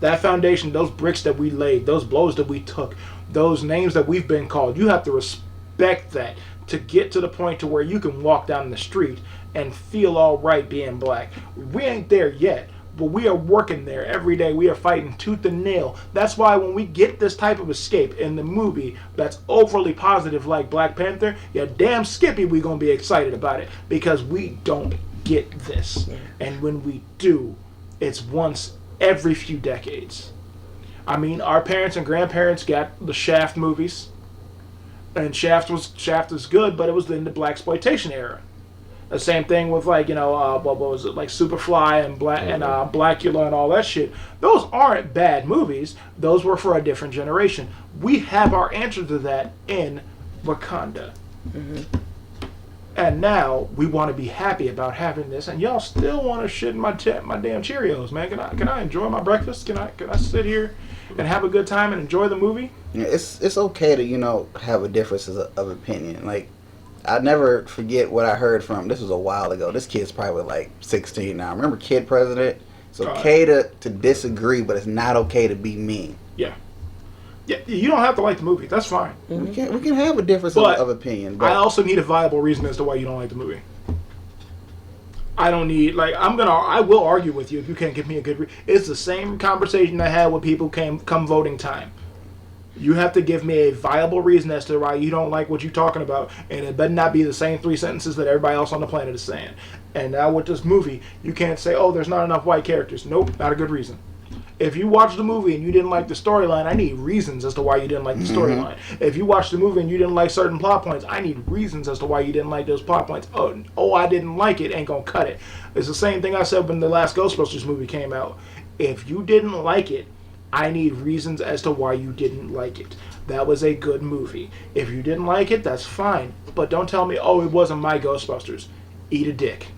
That foundation, those bricks that we laid, those blows that we took, those names that we've been called, you have to respect that to get to the point to where you can walk down the street and feel all right being black. We ain't there yet, but we are working there every day. We are fighting tooth and nail. That's why when we get this type of escape in the movie that's overly positive like Black Panther, yeah, damn skippy we gonna be excited about it, because we don't get this. And when we do, it's once every few decades. I mean, our parents and grandparents got the Shaft movies, and Shaft was good, but it was in the blaxploitation era. The same thing with like what was it, like Superfly and Blackula and all that shit. Those aren't bad movies. Those were for a different generation. We have our answer to that in Wakanda. And now we want to be happy about having this, and y'all still want to shit in my damn Cheerios, man. Can I enjoy my breakfast? Can I sit here and have a good time and enjoy the movie?
Yeah, it's okay to have a difference of opinion. Like, I never forget what I heard from. This was a while ago. This kid's probably like 16 now. Remember, Kid President? It's okay to disagree, but it's not okay to be mean.
Yeah. Yeah, you don't have to like the movie. That's fine.
We can have a difference of opinion. But
I also need a viable reason as to why you don't like the movie. I don't need I will argue with you if you can't give me a good reason. It's the same conversation I had with people come voting time. You have to give me a viable reason as to why you don't like what you're talking about, and it better not be the same 3 sentences that everybody else on the planet is saying. And now with this movie, you can't say, "Oh, there's not enough white characters." Nope, not a good reason. If you watched the movie and you didn't like the storyline, I need reasons as to why you didn't like the storyline. If you watched the movie and you didn't like certain plot points, I need reasons as to why you didn't like those plot points. Oh, I didn't like it, ain't gonna cut it. It's the same thing I said when the last Ghostbusters movie came out. If you didn't like it, I need reasons as to why you didn't like it. That was a good movie. If you didn't like it, that's fine. But don't tell me, "Oh, it wasn't my Ghostbusters." Eat a dick.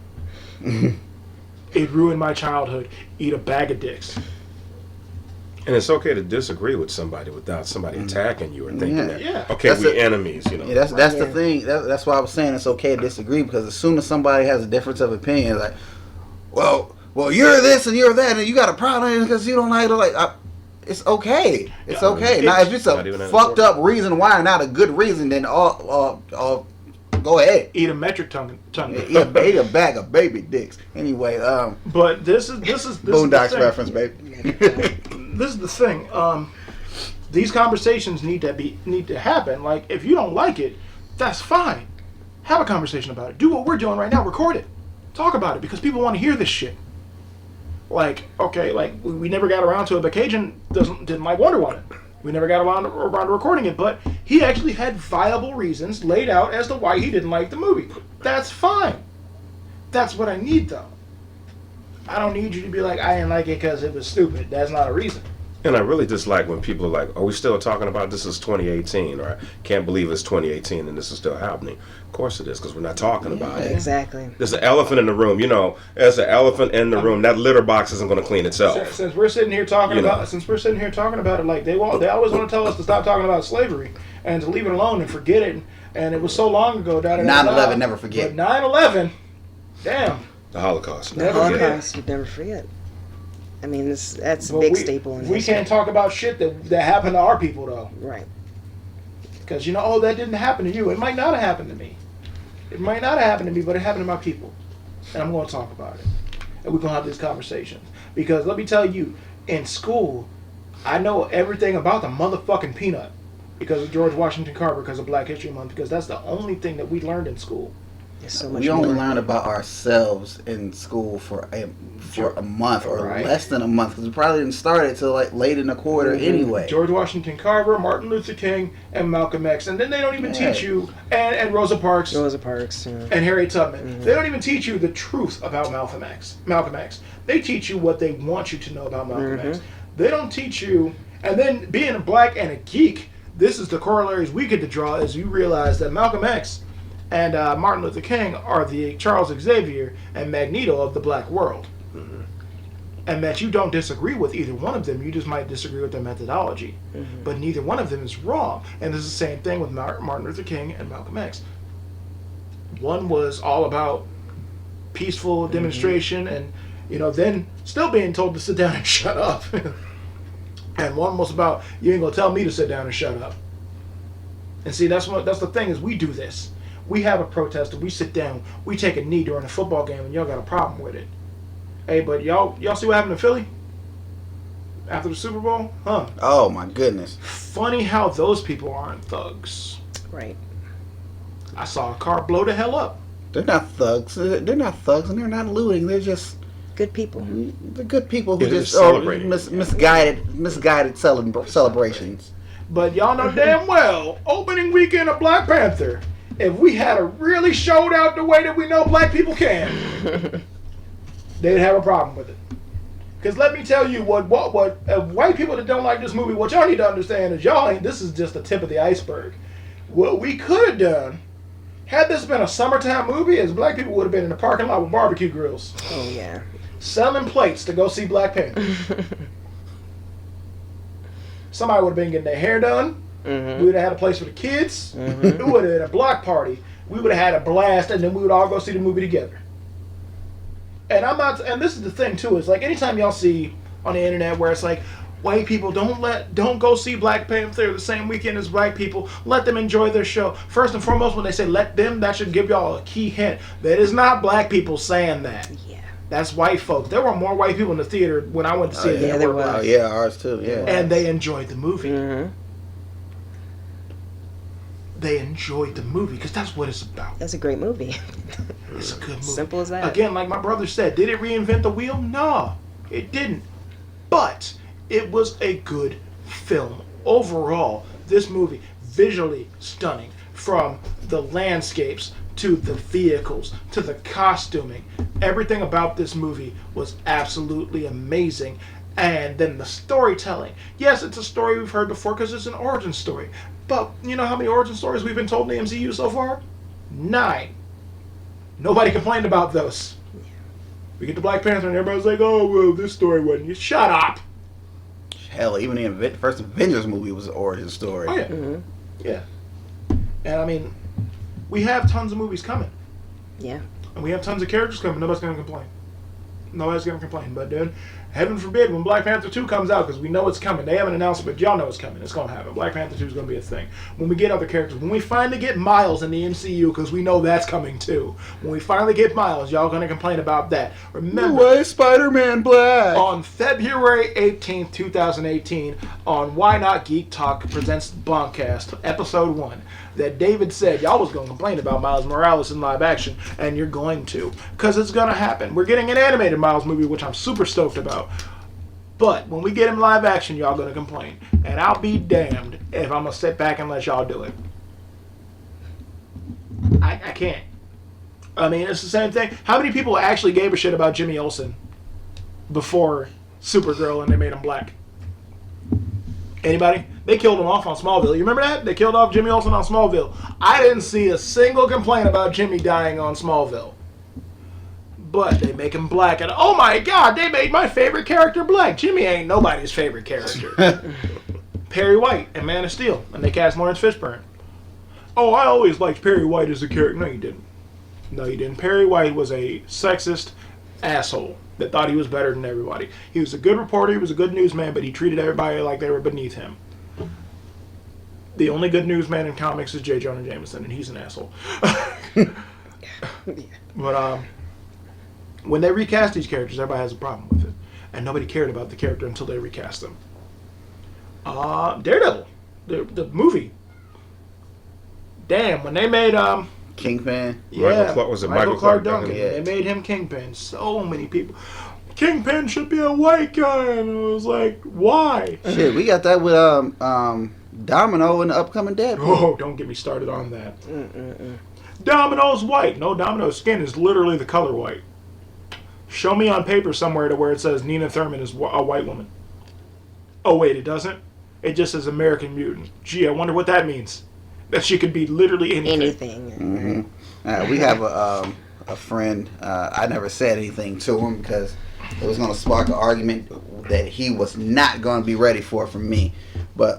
It ruined my childhood. Eat a bag of dicks.
And it's okay to disagree with somebody without somebody attacking you or thinking that, okay,
That's
we're enemies,
Yeah, that's the thing. That's why I was saying it's okay to disagree, because as soon as somebody has a difference of opinion, like, well, you're this and you're that, and you got a problem because you don't like it. It's okay. It's okay. Now, if it's a fucked up reason why, not a good reason, then go ahead.
Eat a metric ton.
Eat a bag of baby dicks. Anyway,
but this is
Boondocks reference, baby.
This is the thing. These conversations need to happen. Like, if you don't like it, that's fine. Have a conversation about it. Do what we're doing right now. Record it. Talk about it, because people want to hear this shit. Like, okay, like we never got around to it, but Cajun didn't like Wonder Woman. We never got around to recording it, but he actually had viable reasons laid out as to why he didn't like the movie. That's fine. That's what I need, though. I don't need you to be like, "I didn't like it because it was stupid." That's not a reason.
And I really dislike when people are like, "Are we still talking about this is 2018?" or "I can't believe it's 2018 and this is still happening." Of course it is, because we're not talking about it.
Exactly.
There's an elephant in the room. There's an elephant in the room. That litter box isn't going to clean itself.
Since we're sitting here talking about it, like they always want to tell us to stop talking about slavery and to leave it alone and forget it. And it was so long ago.
9/11, never forget.
But 9/11, damn.
The Holocaust.
The Holocaust, you'd never forget. I mean, that's a big staple in history.
We can't talk about shit that happened to our people, though.
Right.
Because, that didn't happen to you. It might not have happened to me. It might not have happened to me, but it happened to my people. And I'm going to talk about it. And we're going to have these conversations. Because let me tell you, in school, I know everything about the motherfucking peanut. Because of George Washington Carver, because of Black History Month. Because that's the only thing that we learned in school.
So much
we only
more.
learned about ourselves in school for a month or
Right.
less than a month, because we probably didn't start it till like late in the quarter anyway.
George Washington Carver, Martin Luther King, and Malcolm X. And then they don't even teach you, and Rosa Parks.
Rosa Parks. Yeah.
And Harriet Tubman. They don't even teach you the truth about Malcolm X. They teach you what they want you to know about Malcolm X. They don't teach you, and then being a black and a geek, this is the corollaries we get to draw as you realize that Malcolm X and Martin Luther King are the Charles Xavier and Magneto of the black world. And that you don't disagree with either one of them, you just might disagree with their methodology. But neither one of them is wrong. And this is the same thing with Martin Luther King and Malcolm X. One was all about peaceful demonstration and, then still being told to sit down and shut up. And one was about, you ain't gonna tell me to sit down and shut up. And see, that's the thing is we do this. We have a protest and we sit down, we take a knee during a football game and y'all got a problem with it. Hey, but y'all see what happened in Philly? After the Super Bowl? Huh.
Oh my goodness.
Funny how those people aren't thugs.
Right.
I saw a car blow the hell up.
They're not thugs. They're not thugs, and they're not looting. They're just
good people.
They're good people who
They're
just
celebrating.
misguided celebrations.
But y'all know damn well, opening weekend of Black Panther, if we had a really showed out the way that we know black people can, they'd have a problem with it. Because let me tell you what white people that don't like this movie, what y'all need to understand is this is just the tip of the iceberg. What we could have done, had this been a summertime movie, is black people would have been in the parking lot with barbecue grills.
Oh, yeah.
Selling plates to go see Black Panther. Somebody would have been getting their hair done.
Mm-hmm.
We would have had a place for the kids. It would have been a block party. We would have had a blast, and then we would all go see the movie together. And and this is the thing too, is like anytime y'all see on the internet where it's like, white people don't go see Black Panther the same weekend as black people. Let them enjoy their show. First and foremost, when they say let them, that should give y'all a key hint. That is not black people saying that.
Yeah.
That's white folks. There were more white people in the theater when I went to see it.
Yeah, there was.
Oh yeah, ours too. Yeah.
And they enjoyed the movie.
Mm-hmm.
They enjoyed the movie because that's what it's about.
That's a great movie.
It's a good movie.
Simple as that.
Again, like my brother said, did it reinvent the wheel? No, it didn't. But it was a good film. Overall, this movie, visually stunning. From the landscapes to the vehicles to the costuming. Everything about this movie was absolutely amazing. And then the storytelling. Yes, it's a story we've heard before because it's an origin story. But you know how many origin stories we've been told in the MCU so far? 9. Nobody complained about those. We get to Black Panther and everybody's like, oh, well, this story wasn't. You shut up.
Hell, even the first Avengers movie was an origin story.
Oh, yeah.
Mm-hmm.
Yeah. And I mean, we have tons of movies coming.
Yeah.
And we have tons of characters coming. Nobody's going to complain. Nobody's going to complain. But then, heaven forbid, when Black Panther 2 comes out, because we know it's coming. They haven't announced it, but y'all know it's coming. It's going to happen. Black Panther 2 is going to be a thing. When we get other characters, when we finally get Miles in the MCU, because we know that's coming too. When we finally get Miles, y'all going to complain about that. Remember,
Why is Spider-Man black?
on February 18th, 2018, on Why Not Geektalk presents Boncast, episode 1, that David said y'all was going to complain about Miles Morales in live action, and you're going to. Because it's going to happen. We're getting an animated Miles movie, which I'm super stoked about. But when we get him live action, y'all going to complain. And I'll be damned if I'm going to sit back and let y'all do it. I can't. I mean, it's the same thing. How many people actually gave a shit about Jimmy Olsen before Supergirl and they made him black? Anybody? They killed him off on Smallville. You remember that? They killed off Jimmy Olsen on Smallville. I didn't see a single complaint about Jimmy dying on Smallville. But they make him black, and oh my god, they made my favorite character black. Jimmy ain't nobody's favorite character. Perry White and Man of Steel, and they cast Lawrence Fishburne. Oh, I always liked Perry White as a character. No, you didn't. No, you didn't. Perry White was a sexist asshole that thought he was better than everybody. He was a good reporter, he was a good newsman, but he treated everybody like they were beneath him. The only good newsman in comics is J. Jonah Jameson, and he's an asshole. But when they recast these characters, everybody has a problem with it. And nobody cared about the character until they recast them. Daredevil, the movie. Damn, when they made
Kingpin.
yeah,
Michael Clark
Duncan.
Yeah.
They made him Kingpin. So many people. Kingpin should be a white guy, and I was like, why?
Shit, we got that with Domino in the upcoming Deadpool.
Oh, don't get me started on that. Domino's white. No, Domino's skin is literally the color white. Show me on paper somewhere to where it says Nina Thurman is a white woman. Oh wait, it doesn't. It just says American Mutant. Gee, I wonder what that means. That she could be literally anything.
Mm-hmm. We have a friend. I never said anything to him because it was going to spark an argument that he was not going to be ready for from me. But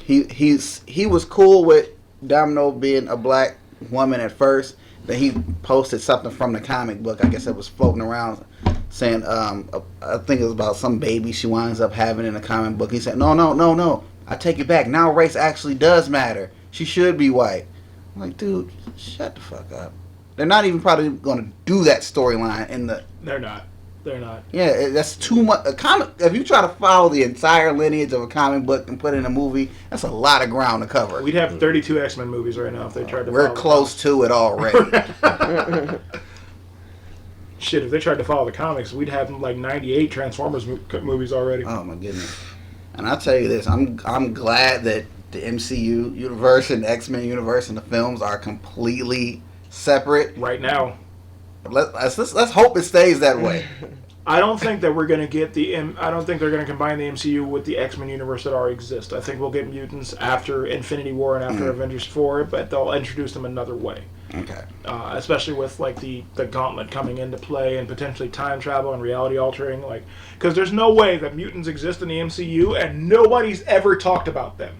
he was cool with Domino being a black woman at first. Then he posted something from the comic book. I guess it was floating around saying, I think it was about some baby she winds up having in a comic book. He said, no. I take it back. Now race actually does matter. She should be white. I'm like, dude, shut the fuck up. They're not even probably going to do that storyline in the...
They're not.
Yeah, that's too much. A comic. If you try to follow the entire lineage of a comic book and put it in a movie, that's a lot of ground to cover.
We'd have 32 X-Men movies right now if they tried to
We're
follow
close to it already.
Shit, if they tried to follow the comics, we'd have like 98 Transformers movies already.
Oh my goodness. And I'll tell you this, I'm glad that the MCU universe and the X-Men universe and the films are completely separate.
Right now,
Let's hope it stays that way.
I don't think that we're going to get I don't think they're going to combine the MCU with the X-Men universe that already exists. I think we'll get mutants after Infinity War and after Avengers 4, but they'll introduce them another way.
Okay.
Especially with like the gauntlet coming into play and potentially time travel and reality altering, like, because there's no way that mutants exist in the MCU and nobody's ever talked about them.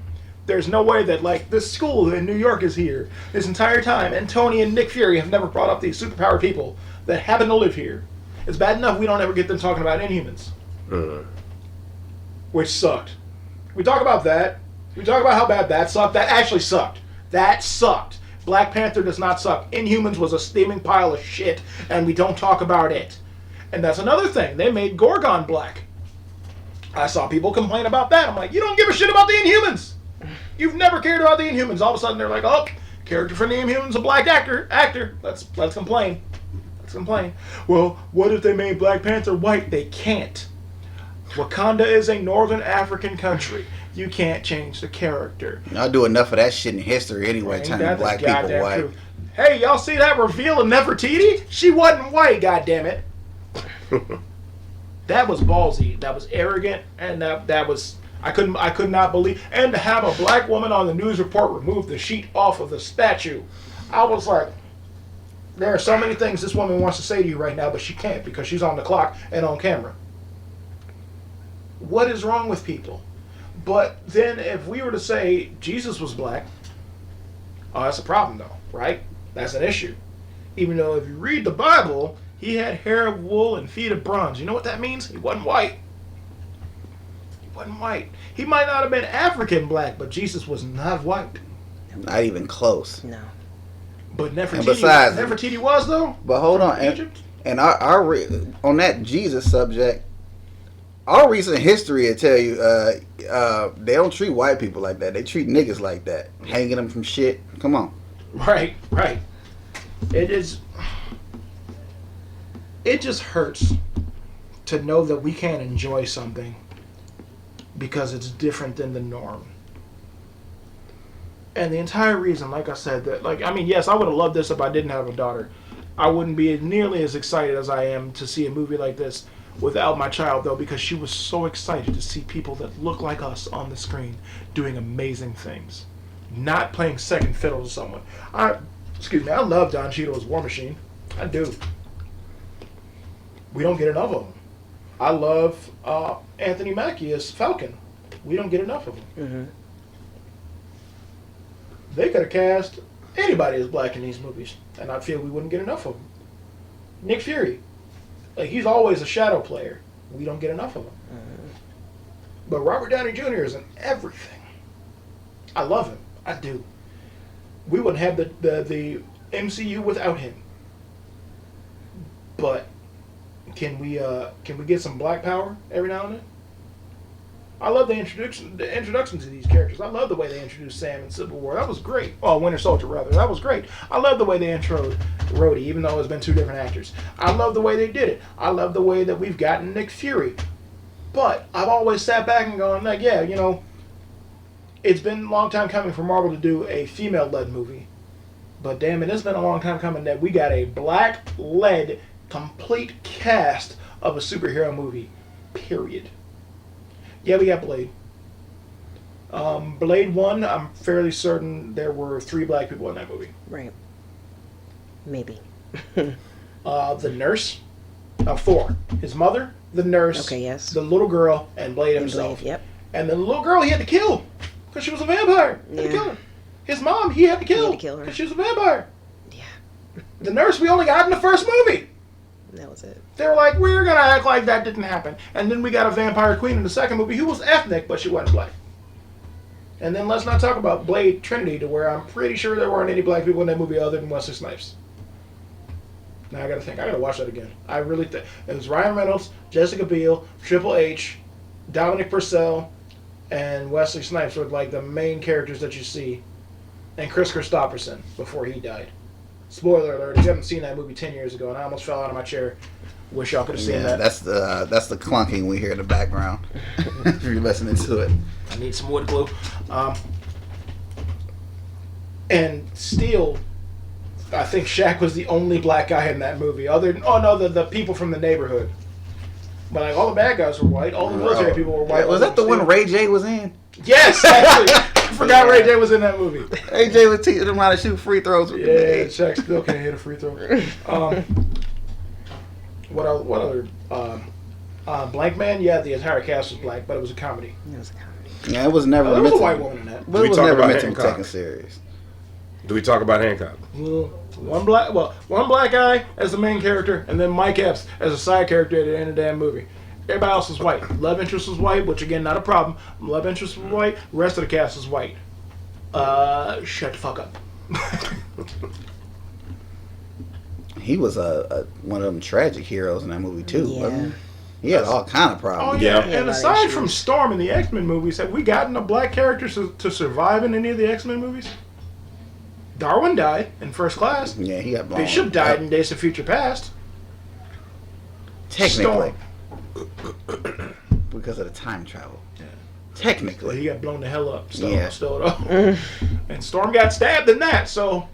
There's no way that like this school in New York is here this entire time, and Tony and Nick Fury have never brought up these superpowered people that happen to live here. It's bad enough we don't ever get them talking about Inhumans, which sucked. We talk about that. We talk about how bad that sucked. That actually sucked. That sucked. Black Panther does not suck. Inhumans was a steaming pile of shit, and we don't talk about it. And that's another thing. They made Gorgon black. I saw people complain about that. I'm like, you don't give a shit about the Inhumans. You've never cared about the Inhumans. All of a sudden, they're like, oh, character from the Inhumans, a black actor. Let's complain. Let's complain. Well, what if they made Black Panther white? They can't. Wakanda is a northern African country. You can't change the character.
Y'all do enough of that shit in history anyway,
Ain't
turning
that the
black people
goddamn
white.
truth? Hey, y'all see that reveal of Nefertiti? She wasn't white, goddammit. That was ballsy. That was arrogant, and that was I could not believe. And to have a black woman on the news report remove the sheet off of the statue, I was like, there are so many things this woman wants to say to you right now, but she can't because she's on the clock and on camera. What is wrong with people? But then if we were to say Jesus was black, oh, that's a problem though, right? That's an issue. Even though if you read the Bible, he had hair of wool and feet of bronze. You know what that means? He wasn't white. He wasn't white. He might not have been African black, but Jesus was not white.
Not even close.
No.
But
Nefertiti
was though.
But hold on,
Egypt.
and on that Jesus subject, our recent history will tell you they don't treat white people like that. They treat niggas like that, hanging them from shit. Come on.
Right. It is. It just hurts to know that we can't enjoy something because it's different than the norm. And the entire reason, like I said, that yes, I would have loved this if I didn't have a daughter. I wouldn't be nearly as excited as I am to see a movie like this without my child, though, because she was so excited to see people that look like us on the screen doing amazing things, not playing second fiddle to someone. I love Don Cheadle's War Machine. I do. We don't get enough of him. I love Anthony Mackie as Falcon. We don't get enough of him.
Mm-hmm.
They could have cast anybody as black in these movies, and I feel we wouldn't get enough of him. Nick Fury, he's always a shadow player. We don't get enough of him.
Mm-hmm.
But Robert Downey Jr. is in everything. I love him. I do. We wouldn't have the MCU without him. But can we get some black power every now and then? I love the introduction to these characters. I love the way they introduced Sam in Civil War. That was great. Oh, Winter Soldier, rather. That was great. I love the way they introed Rhodey, even though it's been two different actors. I love the way they did it. I love the way that we've gotten Nick Fury. But I've always sat back and gone, it's been a long time coming for Marvel to do a female-led movie. But damn it, it's been a long time coming that we got a black-led, complete cast of a superhero movie. Period. Yeah, we got Blade. Blade 1, I'm fairly certain there were 3 black people in that movie.
Right. Maybe.
The nurse, 4. His mother, the nurse,
Okay, yes.
the little girl, and Blade
And
himself.
Blade, yep.
And the little girl he had to kill because she was a vampire. He had to
Yeah.
kill her. His mom he had to kill
her.
because she was a vampire.
Yeah.
The nurse we only got in the first movie.
That was it.
They were like, we're going to act like that didn't happen. And then we got a vampire queen in the second movie who was ethnic, but she wasn't black. And then let's not talk about Blade Trinity, to where I'm pretty sure there weren't any black people in that movie other than Wesley Snipes. Now I got to think. I got to watch that again. I really think. It was Ryan Reynolds, Jessica Biel, Triple H, Dominic Purcell, and Wesley Snipes were like the main characters that you see. And Chris Christopherson before he died. Spoiler alert, if you haven't seen that movie 10 years ago, and I almost fell out of my chair. Wish y'all could have seen that.
That's the clunking we hear in the background if you're listening to it.
I need some wood glue. And still, I think Shaq was the only black guy in that movie. The people from the neighborhood. But like all the bad guys were white. All the military people were white.
Was that the one Ray J was in?
Yes, actually. I forgot Ray J was in that movie.
Ray J was teaching him how to shoot free throws. With
Yeah, Shaq still can't hit a free throw. What other? Blank Man? Yeah, the entire cast was black, but it was a comedy.
It was a comedy.
Yeah, it was never
There was
meant
a
to.
white woman in that.
But it
We
was
talk
never
about
meant to be
Hancock.
taken serious.
Do we talk about Hancock?
One black guy as the main character, and then Mike Epps as a side character at the end of the damn movie. Everybody else was white. Love interest was white, which again, not a problem. Love interest was white. The rest of the cast was white. Shut the fuck up.
He was one of them tragic heroes in that movie too.
Yeah.
Wasn't he? He had all kind of
Oh
problems.
yeah,
Yeah.
and aside from Storm in the X-Men movies, have we gotten a black character to survive in any of the X-Men movies? Darwin died in First Class.
Yeah, he got blown.
Bishop died in Days of Future Past.
Technically. Because of the time travel.
Yeah.
Technically.
He got blown the hell up. Still,
Yeah.
still though. And Storm got stabbed in that, so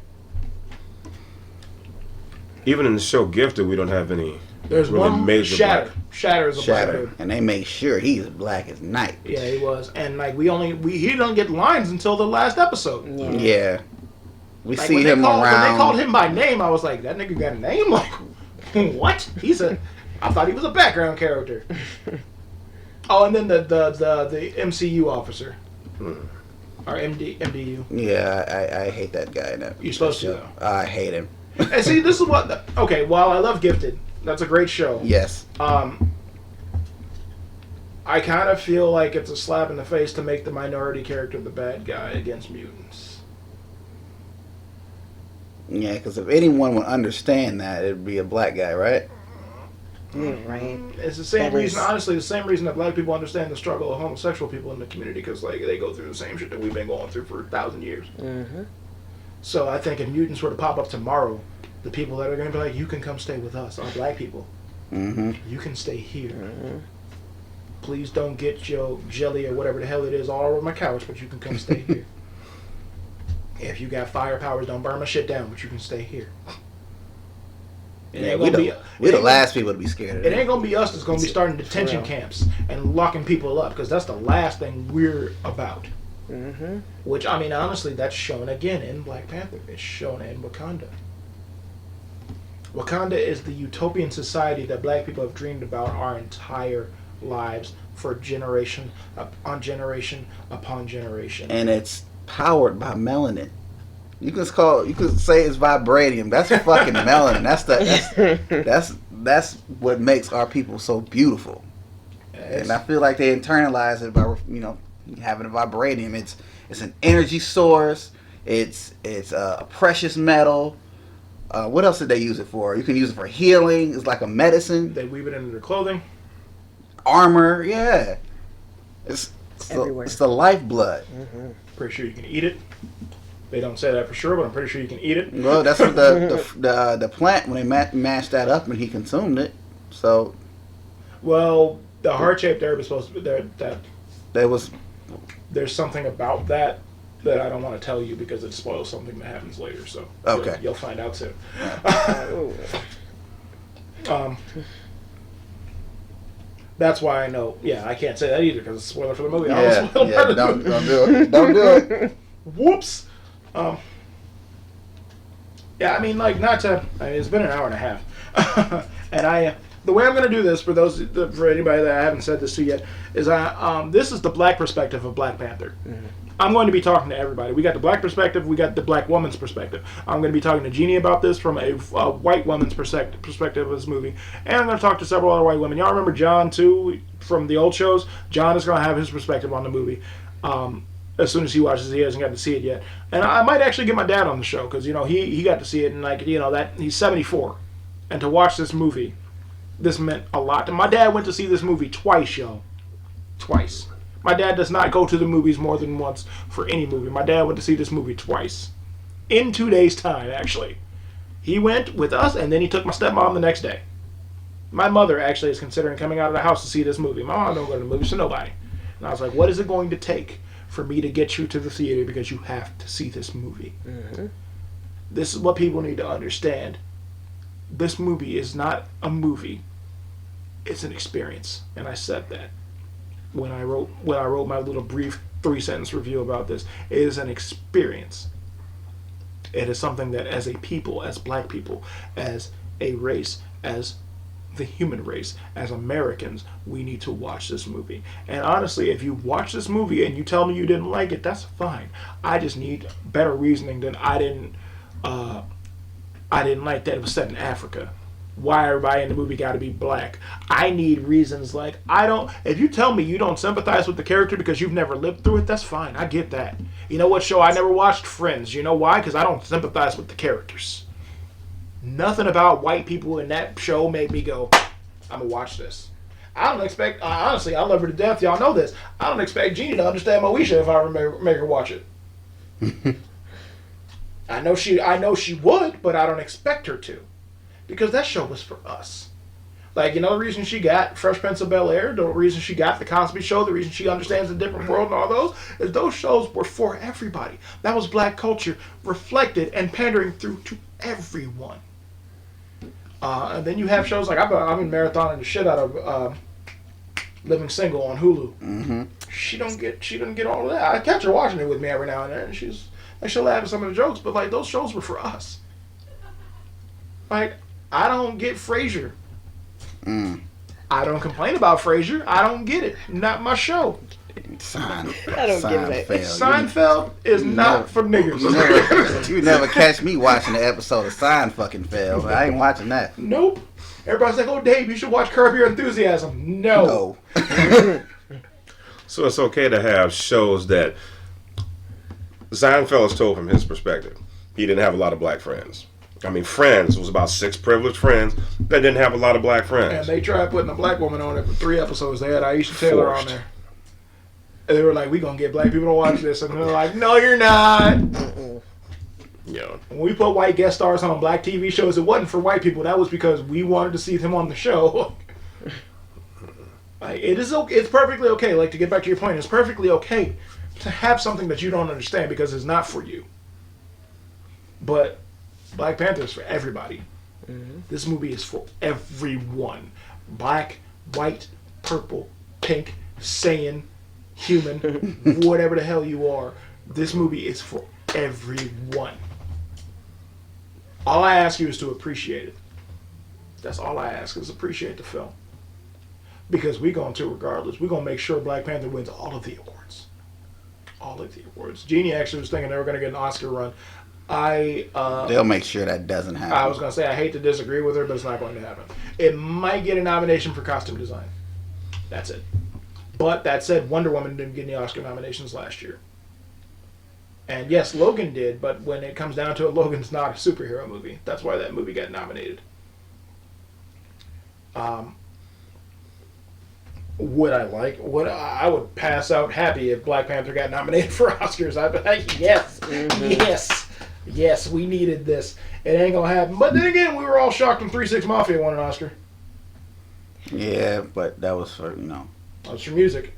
Even in the show Gifted, we don't have any.
there's
Really
one
major
Shatter.
black.
Shatter is a black
Shatter.
dude.
And they made sure he's black as night.
Yeah, he was. And like he don't get lines until the last episode.
Yeah.
Yeah. We
Like
see
when
him
when
around.
they called him by name, I was like, that nigga got a name? Like, what? I thought he was a background character. Oh, and then the MCU officer. Or MDU.
Yeah, I hate that guy. In that
You're supposed to,
show. I hate him.
And see, this is what... Okay, while I love Gifted, that's a great show.
Yes.
I kind of feel like it's a slap in the face to make the minority character the bad guy against mutants.
Yeah, because if anyone would understand that, it'd be a black guy, right?
You're right.
It's the same
That
reason,
is-
honestly, the same reason that black people understand the struggle of homosexual people in the community, because like they go through the same shit that we've been going through for 1,000 years.
Mm-hmm.
So I think if mutants were to pop up tomorrow, the people that are going to be like, you can come stay with us, are black people.
Mm-hmm.
You can stay here. Please don't get your jelly or whatever the hell it is all over my couch, but you can come stay here. If you got fire powers, don't burn my shit down, but you can stay here. It
Yeah,
ain't
we
gonna be-
the
it ain't
last people to be scared of
It
it.
ain't gonna be us that's gonna be starting detention
real.
camps and locking people up, because that's the last thing we're about.
Mm-hmm.
Which, I mean, honestly, that's shown again in Black Panther. It's shown in Wakanda. Wakanda is the utopian society that black people have dreamed about our entire lives for generation upon generation upon generation.
And it's powered by melanin. You can say it's vibranium. That's fucking melanin. That's what makes our people so beautiful. And I feel like they internalize it by having a vibranium. It's an energy source. It's a precious metal. What else did they use it for? You can use it for healing. It's like a medicine.
They weave it into their clothing.
Armor. Yeah. It's
everywhere.
It's the lifeblood.
Pretty sure you can eat it. They don't say that for sure, but I'm pretty sure you can eat it.
Well, that's what the plant, when they mashed that up and he consumed it. So
Well, the heart-shaped herb is supposed to be there.
there was
There's something about that I don't want to tell you because it spoils something that happens later. So
Okay.
you'll find out soon. That's why I know. Yeah, I can't say that either because it's a spoiler for the movie. I
yeah,
don't spoil part of the
don't
movie.
do it. Don't do it.
Whoops. Yeah, I mean, like, not to. I mean, it's been an hour and a half, and the way I'm going to do this for anybody that I haven't said this to yet is this is the black perspective of Black Panther. I'm going to be talking to everybody. We got the black perspective. We got the black woman's perspective. I'm going to be talking to Jeannie about this from a white woman's perspective of this movie. And I'm going to talk to several other white women. Y'all remember John, too, from the old shows? John is going to have his perspective on the movie. As soon as he watches it, he hasn't got to see it yet. And I might actually get my dad on the show because, he got to see it. And, that he's 74. And to watch this movie, this meant a lot. And my dad went to see this movie twice, y'all. Twice. My dad does not go to the movies more than once for any movie. My dad went to see this movie twice. In 2 days' time, actually. He went with us, and then he took my stepmom the next day. My mother actually is considering coming out of the house to see this movie. My mom don't go to the movies to nobody. And I was like, what is it going to take for me to get you to the theater because you have to see this movie. This is what people need to understand. This movie is not a movie. It's an experience. And I said that when I wrote my little brief 3-sentence review about this. It is an experience. It is something that as a people, as black people, as a race, as the human race, as Americans, we need to watch this movie. And honestly, if you watch this movie and you tell me you didn't like it, that's fine. I just need better reasoning than I didn't like that it was set in Africa. Why everybody in the movie got to be black? I need reasons like if you tell me you don't sympathize with the character because you've never lived through it, that's fine. I get that. You know what show I never watched? Friends. You know why? Because I don't sympathize with the characters. Nothing about white people in that show made me go, I'm going to watch this. I don't expect, honestly, I love her to death. Y'all know this. I don't expect Jeannie to understand Moesha if I make her watch it. I know she would, but I don't expect her to. Because that show was for us. Like, you know, the reason she got Fresh Prince of Bel-Air, the reason she got The Cosby Show, the reason she understands a different world and all those, is those shows were for everybody. That was black culture reflected and pandering through to everyone. And then you have shows like, I've been marathoning the shit out of Living Single on Hulu.
Mm-hmm.
She doesn't get all of that. I catch her watching it with me every now and then, and she'll laugh at some of the jokes, but like those shows were for us. Like, I don't get Frasier. I don't complain about Frasier. I don't get it. Not my show.
I don't get that.
Seinfeld is not for niggers.
You never catch me watching an episode of Seinfeld. I ain't watching that.
Nope. Everybody's like, oh, Dave, you should watch Curb Your Enthusiasm. No.
So it's okay to have shows that Seinfeld is told from his perspective. He didn't have a lot of black friends. I mean, Friends was about 6 privileged friends that didn't have a lot of black friends.
And they tried putting a black woman on it for 3 episodes. They had Aisha Taylor on there. And they were like, we going to get black people to watch this. And they're like, no, you're not.
Yeah.
When we put white guest stars on black TV shows, it wasn't for white people. That was because we wanted to see them on the show. Like, it's perfectly okay. Like, to get back to your point, it's perfectly okay to have something that you don't understand because it's not for you. But Black Panther is for everybody. Mm-hmm. This movie is for everyone. Black, white, purple, pink, Saiyan, human, whatever the hell you are. This movie is for everyone. All I ask you is to appreciate it. That's all I ask is appreciate the film. Because we're going to regardless. We're going to make sure Black Panther wins all of the awards. All of the awards. Jeannie actually was thinking they were going to get an Oscar run.
They'll make sure that doesn't happen.
I was going to say, I hate to disagree with her, but it's not going to happen. It might get a nomination for costume design. That's it. But that said, Wonder Woman didn't get any Oscar nominations last year. And yes, Logan did, but when it comes down to it, Logan's not a superhero movie. That's why that movie got nominated. I would pass out happy if Black Panther got nominated for Oscars. I'd be like, yes, yes, we needed this. It ain't gonna happen. But then again, we were all shocked when 3 6 Mafia won an Oscar.
Yeah, but that was for,
That was for music.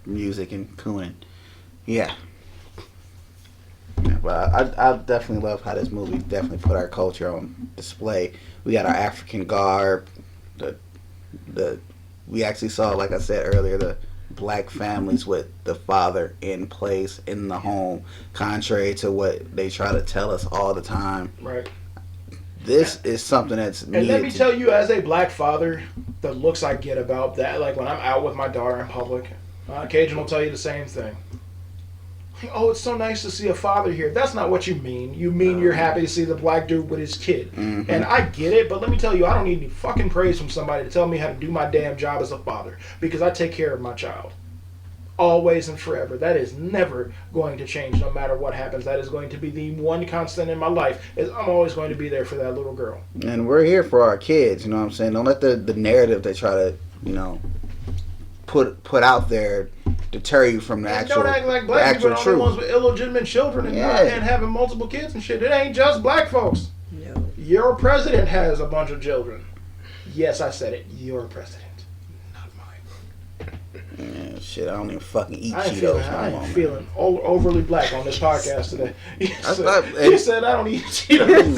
Music and cooning. Yeah. But I definitely love how this movie definitely put our culture on display. We got our African garb. We actually saw, like I said earlier, the black families with the father in place in the home, contrary to what they try to tell us all the time.
Right.
This is something that's needed.
And let me tell you, as a black father, the looks I get about that, like when I'm out with my daughter in public, Cajun will tell you the same thing. Oh, it's so nice to see a father here. That's not what you mean. You mean you're happy to see the black dude with his kid. Mm-hmm. And I get it, but let me tell you, I don't need any fucking praise from somebody to tell me how to do my damn job as a father. Because I take care of my child. Always and forever. That is never going to change no matter what happens. That is going to be the one constant in my life. Is I'm always going to be there for that little girl.
And we're here for our kids, you know what I'm saying? Don't let the narrative they try to, put out there deter you from the actual truth. Don't act like black people are the only ones with illegitimate children and having multiple kids and shit. It ain't just black folks. No. Your president has a bunch of children. Yes, I said it. Your president, not mine. Yeah, shit, I don't even fucking eat
I ain't
Cheetos
feeling,
no
I
more,
ain't
man.
feeling overly black on this podcast today. He said,
thought-
he said I don't eat Cheetos.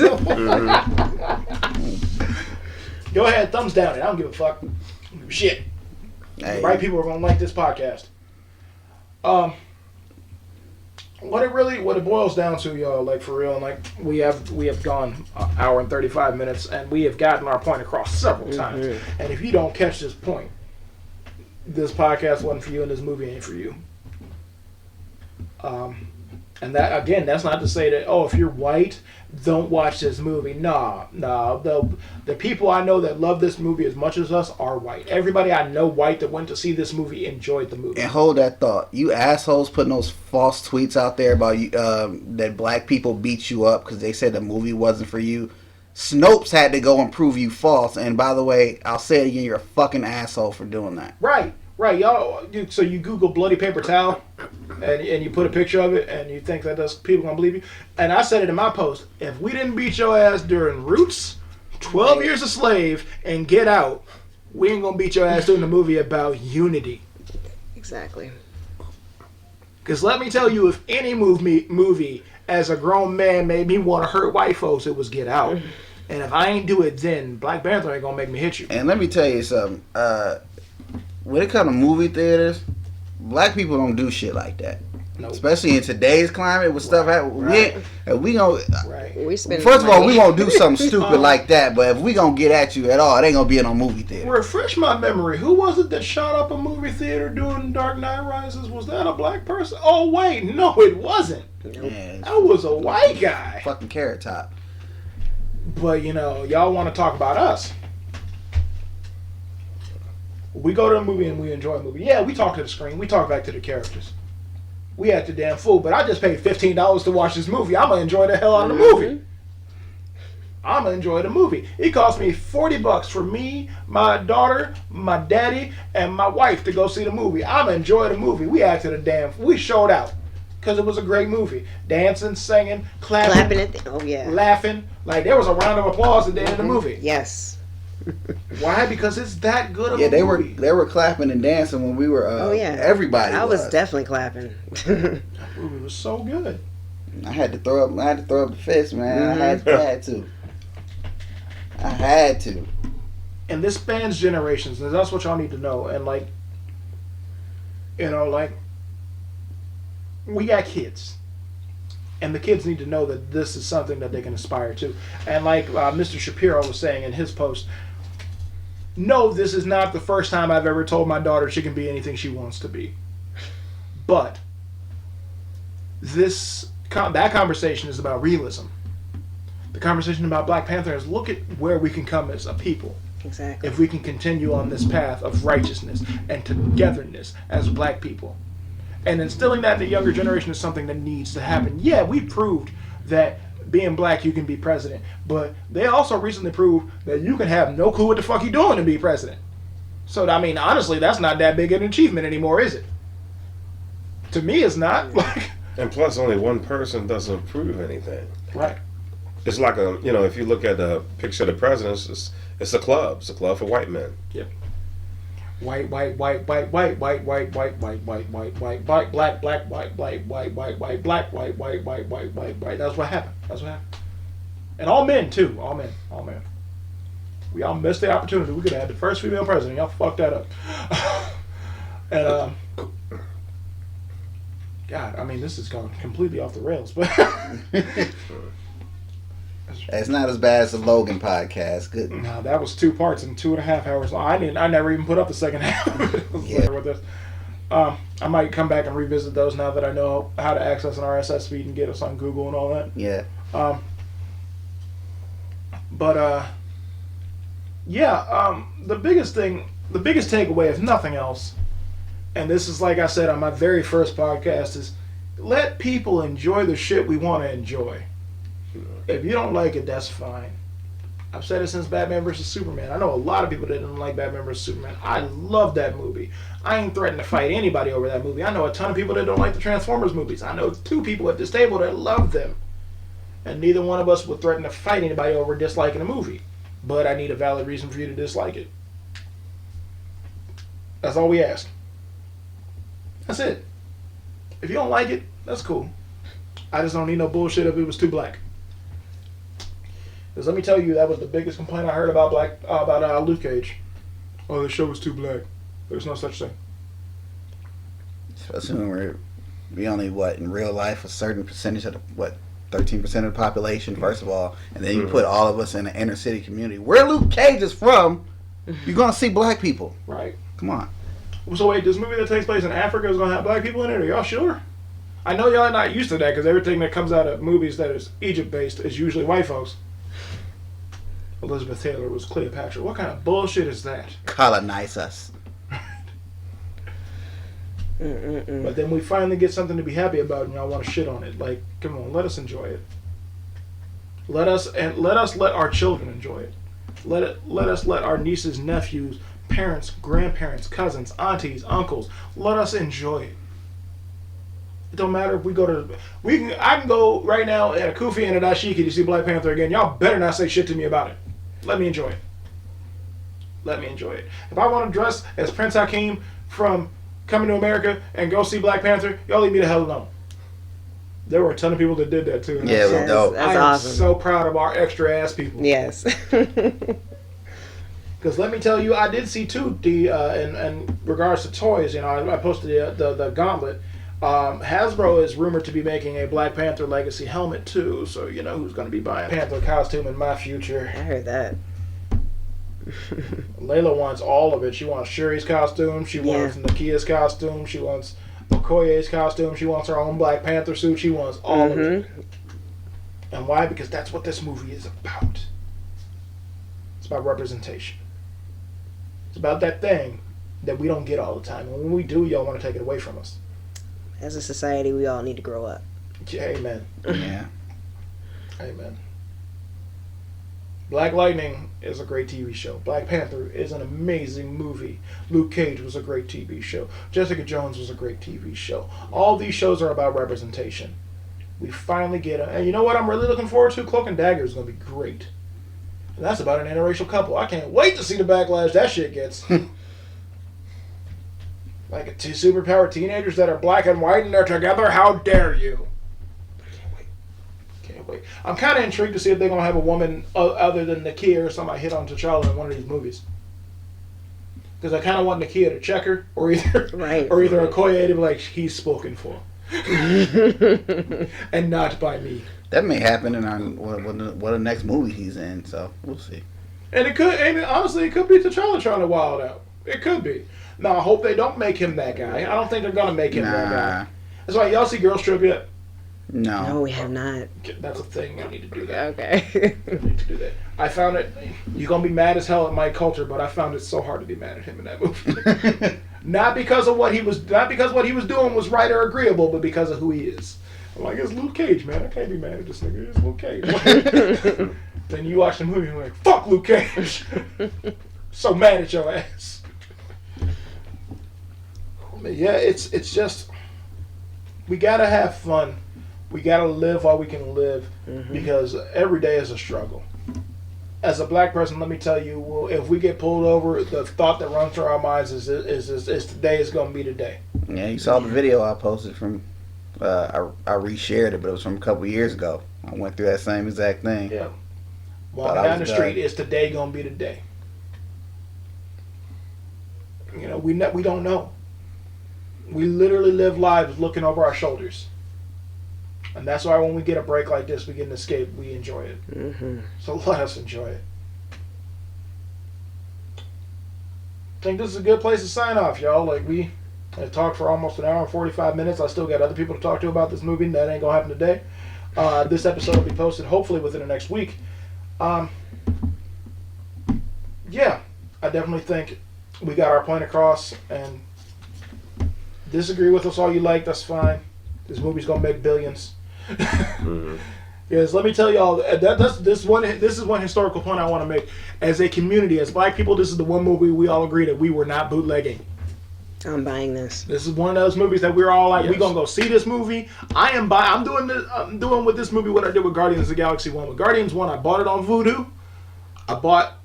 Go ahead, thumbs down it. I don't give a fuck. Shit.
Hey,
The right people are gonna like this podcast. What it boils down to, y'all, like for real, like we have gone an hour and 35 minutes, and we have gotten our point across several times. And if you don't catch this point, this podcast wasn't for you, and this movie ain't for you. And that, again, that's not to say that, oh, if you're white, don't watch this movie. Nah. The people I know that love this movie as much as us are white. Everybody I know white that went to see this movie enjoyed the movie.
and hold that thought. You assholes putting those false tweets out there about you, that black people beat you up because they said the movie wasn't for you. Snopes had to go and prove you false. And by the way, I'll say it again, you're a fucking asshole for doing that.
Right, y'all. So you Google bloody paper towel, and you put a picture of it, and you think that people gonna believe you. And I said it in my post: if we didn't beat your ass during Roots, 12 Years a Slave, and Get Out, we ain't gonna beat your ass doing a movie about unity.
Exactly.
Because let me tell you, if any movie as a grown man made me want to hurt white folks, it was Get Out. And if I ain't do it then, Black Panther ain't gonna make me hit you.
And let me tell you something. When it comes to movie theaters, black people don't do shit like that.
Nope.
Especially in today's climate with stuff happening. We gonna
Right.
We spend
first of all, we
money.
won't do something stupid like that. But if we gonna get at you at all, it ain't gonna be in a movie theater.
Refresh my memory. Who was it that shot up a movie theater during Dark Knight Rises? Was that a black person? Oh wait, no, it wasn't.
Yeah,
That was a white guy.
fucking Carrot Top.
But y'all want to talk about us. We go to a movie and we enjoy a movie. Yeah, we talk to the screen. We talk back to the characters. We act a damn fool, but I just paid $15 to watch this movie. I'm gonna enjoy the hell out of the movie. I'm gonna enjoy the movie. It cost me $40 for me, my daughter, my daddy, and my wife to go see the movie. I'm gonna enjoy the movie. We showed out because it was a great movie. Dancing, singing, clapping
Oh yeah.
laughing. Like there was a round of applause at the end of the movie.
Yes.
Why? Because it's that good of
Yeah,
a
they
movie.
were clapping and dancing when we were.
Oh yeah.
Everybody.
I was definitely clapping.
That movie was so good.
I had to throw up. The fist, man. I had to. I had to.
And this spans generations, and that's what y'all need to know. And we got kids, and the kids need to know that this is something that they can aspire to. And like Mr. Shapiro was saying in his post, no, this is not the first time I've ever told my daughter she can be anything she wants to be. But that conversation is about realism. The conversation about Black Panther is look at where we can come as a people.
Exactly.
If we can continue on this path of righteousness and togetherness as black people. And instilling that in the younger generation is something that needs to happen. Yeah, we proved that being black you can be president, but they also recently proved that you can have no clue what the fuck you're doing to be president. So, I mean, honestly, that's not that big an achievement anymore, is it? To me, it's not.
And plus, only one person doesn't prove anything.
Right.
It's like if you look at the picture of the presidents, it's a club. It's a club for white men.
Yep. White, black, black, white, black. That's what happened. And all men too. All men. We all missed the opportunity. We could have had the first female president. Y'all fucked that up. And God, I mean, this has gone completely off the rails, but
It's not as bad as the Logan podcast. Good.
no, that was 2 parts and 2.5 hours long. I never even put up the second half.
Yeah.
With this. I might come back and revisit those now that I know how to access an RSS feed and get us on Google and all that.
Yeah.
The biggest takeaway, if nothing else, and this is like I said on my very first podcast, is let people enjoy the shit we want to enjoy. If you don't like it, that's fine. I've said it since Batman vs. Superman. I know a lot of people that didn't like Batman vs. Superman. I love that movie. I ain't threatening to fight anybody over that movie. I know a ton of people that don't like the Transformers movies. I know 2 people at this table that love them. And neither one of us would threaten to fight anybody over disliking a movie. But I need a valid reason for you to dislike it. That's all we ask. That's it. If you don't like it, that's cool. I just don't need no bullshit if it was too black. Because let me tell you, that was the biggest complaint I heard about Luke Cage. Oh, the show was too black. There's no such thing.
Especially when we only, in real life, a certain percentage of 13% of the population, first of all. And then you put all of us in an inner city community. Where Luke Cage is from, you're going to see black people.
Right.
Come on.
So wait, this movie that takes place in Africa is going to have black people in it? Are y'all sure? I know y'all are not used to that because everything that comes out of movies that is Egypt-based is usually white folks. Elizabeth Taylor was Cleopatra. What kind of bullshit is that?
Colonize us.
But then we finally get something to be happy about and y'all want to shit on it. Like, come on, let us enjoy it. Let us let our children enjoy it. Let us let our nieces, nephews, parents, grandparents, cousins, aunties, uncles, let us enjoy it. It don't matter if we go to I can go right now at a Kufi and a Dashiki to see Black Panther again. Y'all better not say shit to me about it. Let me enjoy it. Let me enjoy it. If I want to dress as Prince Hakeem from Coming to America and go see Black Panther, y'all leave me the hell alone. There were a ton of people that did that too.
Yeah, it was dope.
That's
I am
awesome.
so proud of our extra ass people.
Yes.
Because let me tell you, I did see too, in regards to toys, I posted the gauntlet. Hasbro is rumored to be making a Black Panther Legacy helmet too, so you know who's going to be buying a Panther costume in my future.
I heard that.
Layla wants all of it. She wants Shuri's costume, she wants Nakia's costume, she wants Okoye's costume, she wants her own Black Panther suit, she wants all of it. And why? Because that's what this movie is about. It's about representation. It's about that thing that we don't get all the time. And when we do, y'all want to take it away from us.
As a society, we all need to grow up.
Yeah, amen.
Yeah.
Amen. Black Lightning is a great TV show. Black Panther is an amazing movie. Luke Cage was a great TV show. Jessica Jones was a great TV show. All these shows are about representation. We finally get it. And you know what I'm really looking forward to? Cloak and Dagger is going to be great. And that's about an interracial couple. I can't wait to see the backlash that shit gets. Like two superpowered teenagers that are black and white and they're together? How dare you? Can't wait. I'm kind of intrigued to see if they're going to have a woman other than Nakia or somebody hit on T'Challa in one of these movies. Because I kind of want Nakia to check her, or either Okoye to be like, he's spoken for. And not by me.
That may happen in what the next movie he's in, so we'll see.
And it could, and honestly, it could be T'Challa trying to wild out. It could be. Now, I hope they don't make him that guy. I don't think they're going to make him that guy. That's why y'all see Girls Trip yet?
No, we have not.
That's a thing. I need to do that.
Okay.
I need to do that. I found it. You're going to be mad as hell at Mike Coulter, but I found it so hard to be mad at him in that movie. Not because what he was doing was right or agreeable, but because of who he is. I'm like, it's Luke Cage, man. I can't be mad at this nigga. It's Luke Cage. Then you watch the movie and you're like, fuck Luke Cage. So mad at your ass. Yeah, it's just, we gotta have fun. We gotta live while we can live, because every day is a struggle. As a black person, let me tell you, well, if we get pulled over, the thought that runs through our minds is today is gonna be the day.
Yeah, you saw the video I posted from. I reshared it, but it was from a couple years ago. I went through that same exact thing.
Yeah. Walking down the street, is today gonna be the day? You know, we don't know. We literally live lives looking over our shoulders. And that's why when we get a break like this, we get an escape, we enjoy it. So let us enjoy it. I think this is a good place to sign off, y'all. Like, we have talked for almost an hour and 45 minutes. I still got other people to talk to about this movie, and that ain't gonna happen today. This episode will be posted hopefully within the next week. Yeah, I definitely think we got our point across, and disagree with us all you like, that's fine. This movie's gonna make billions. Yes, let me tell y'all, this is one historical point I want to make. As a community, as black people, this is the one movie we all agree that we were not bootlegging.
I'm buying this.
This is one of those movies that we're all like, we're gonna go see this movie. I'm doing with this movie what I did with Guardians of the Galaxy 1. With Guardians 1, I bought it on Vudu. I bought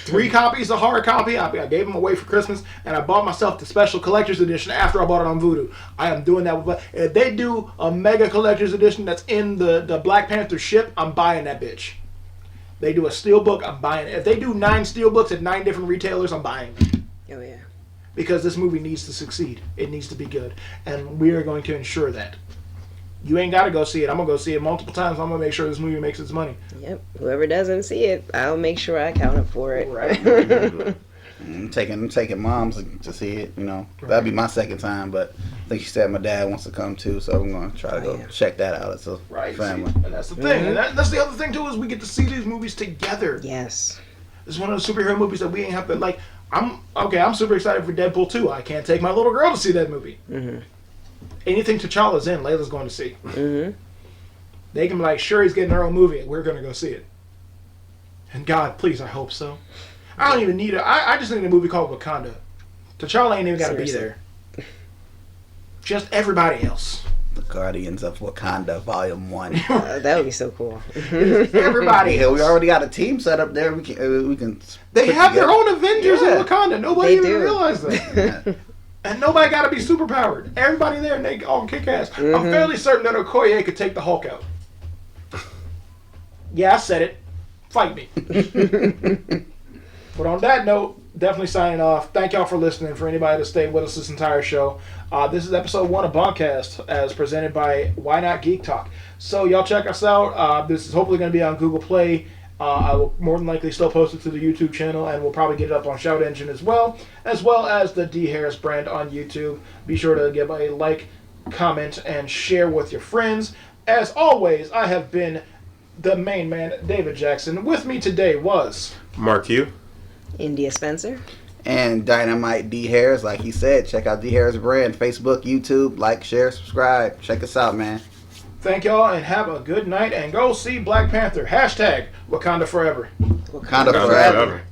3 copies, a hard copy. I gave them away for Christmas, and I bought myself the special collector's edition after I bought it on Vudu. I am doing that. If they do a mega collector's edition that's in the Black Panther ship, I'm buying that bitch. They do a steelbook, I'm buying it. If they do 9 steelbooks at 9 different retailers, I'm buying them.
Oh yeah.
Because this movie needs to succeed. It needs to be good, and we are going to ensure that. You ain't got to go see it. I'm going to go see it multiple times. I'm going to make sure this movie makes its money.
Yep. Whoever doesn't see it, I'll make sure I accounted for it.
Right.
I'm taking moms to see it. You know, that'd be my second time. But I think she said my dad wants to come too, so I'm gonna try to go check that out. It's a family.
See, and that's the thing. And that's the other thing too, is we get to see these movies together.
Yes.
It's one of the superhero movies that we ain't have to like. I'm super excited for Deadpool 2. I can't take my little girl to see that movie.
Mm-hmm.
Anything T'Challa's in, Layla's going to see.
Mm-hmm.
They can be like, Shuri's getting her own movie, and we're gonna go see it. And God, please, I hope so. I don't even need it. I just need a movie called Wakanda. T'Challa ain't even got to be there. Just everybody else.
The Guardians of Wakanda, Volume 1.
That would be so cool.
Everybody
Yeah,
else.
we already got a team set up there. We can.
They
put
have their
together.
own Avengers in Wakanda. Nobody
They
even
do.
realized that. And nobody got to be super powered. Everybody there, and they all kick ass. I'm fairly certain that Okoye could take the Hulk out. Yeah, I said it. Fight me. But on that note, definitely signing off. Thank y'all for listening. For anybody that stayed with us this entire show, this is episode 1 of Boncast, as presented by Why Not Geektalk. So y'all check us out. This is hopefully going to be on Google Play. I will more than likely still post it to the YouTube channel, and we'll probably get it up on Shout Engine as well as the Dee Harris brand on YouTube. Be sure to give a like, comment, and share with your friends. As always, I have been the main man, David Jackson. With me today was
Mark Hugh.
India Spencer.
And Dynamite D Harris, like he said, check out D Harris brand, Facebook, YouTube, like, share, subscribe. Check us out, man.
Thank y'all, and have a good night, and go see Black Panther. #Wakanda Forever.
Wakanda forever.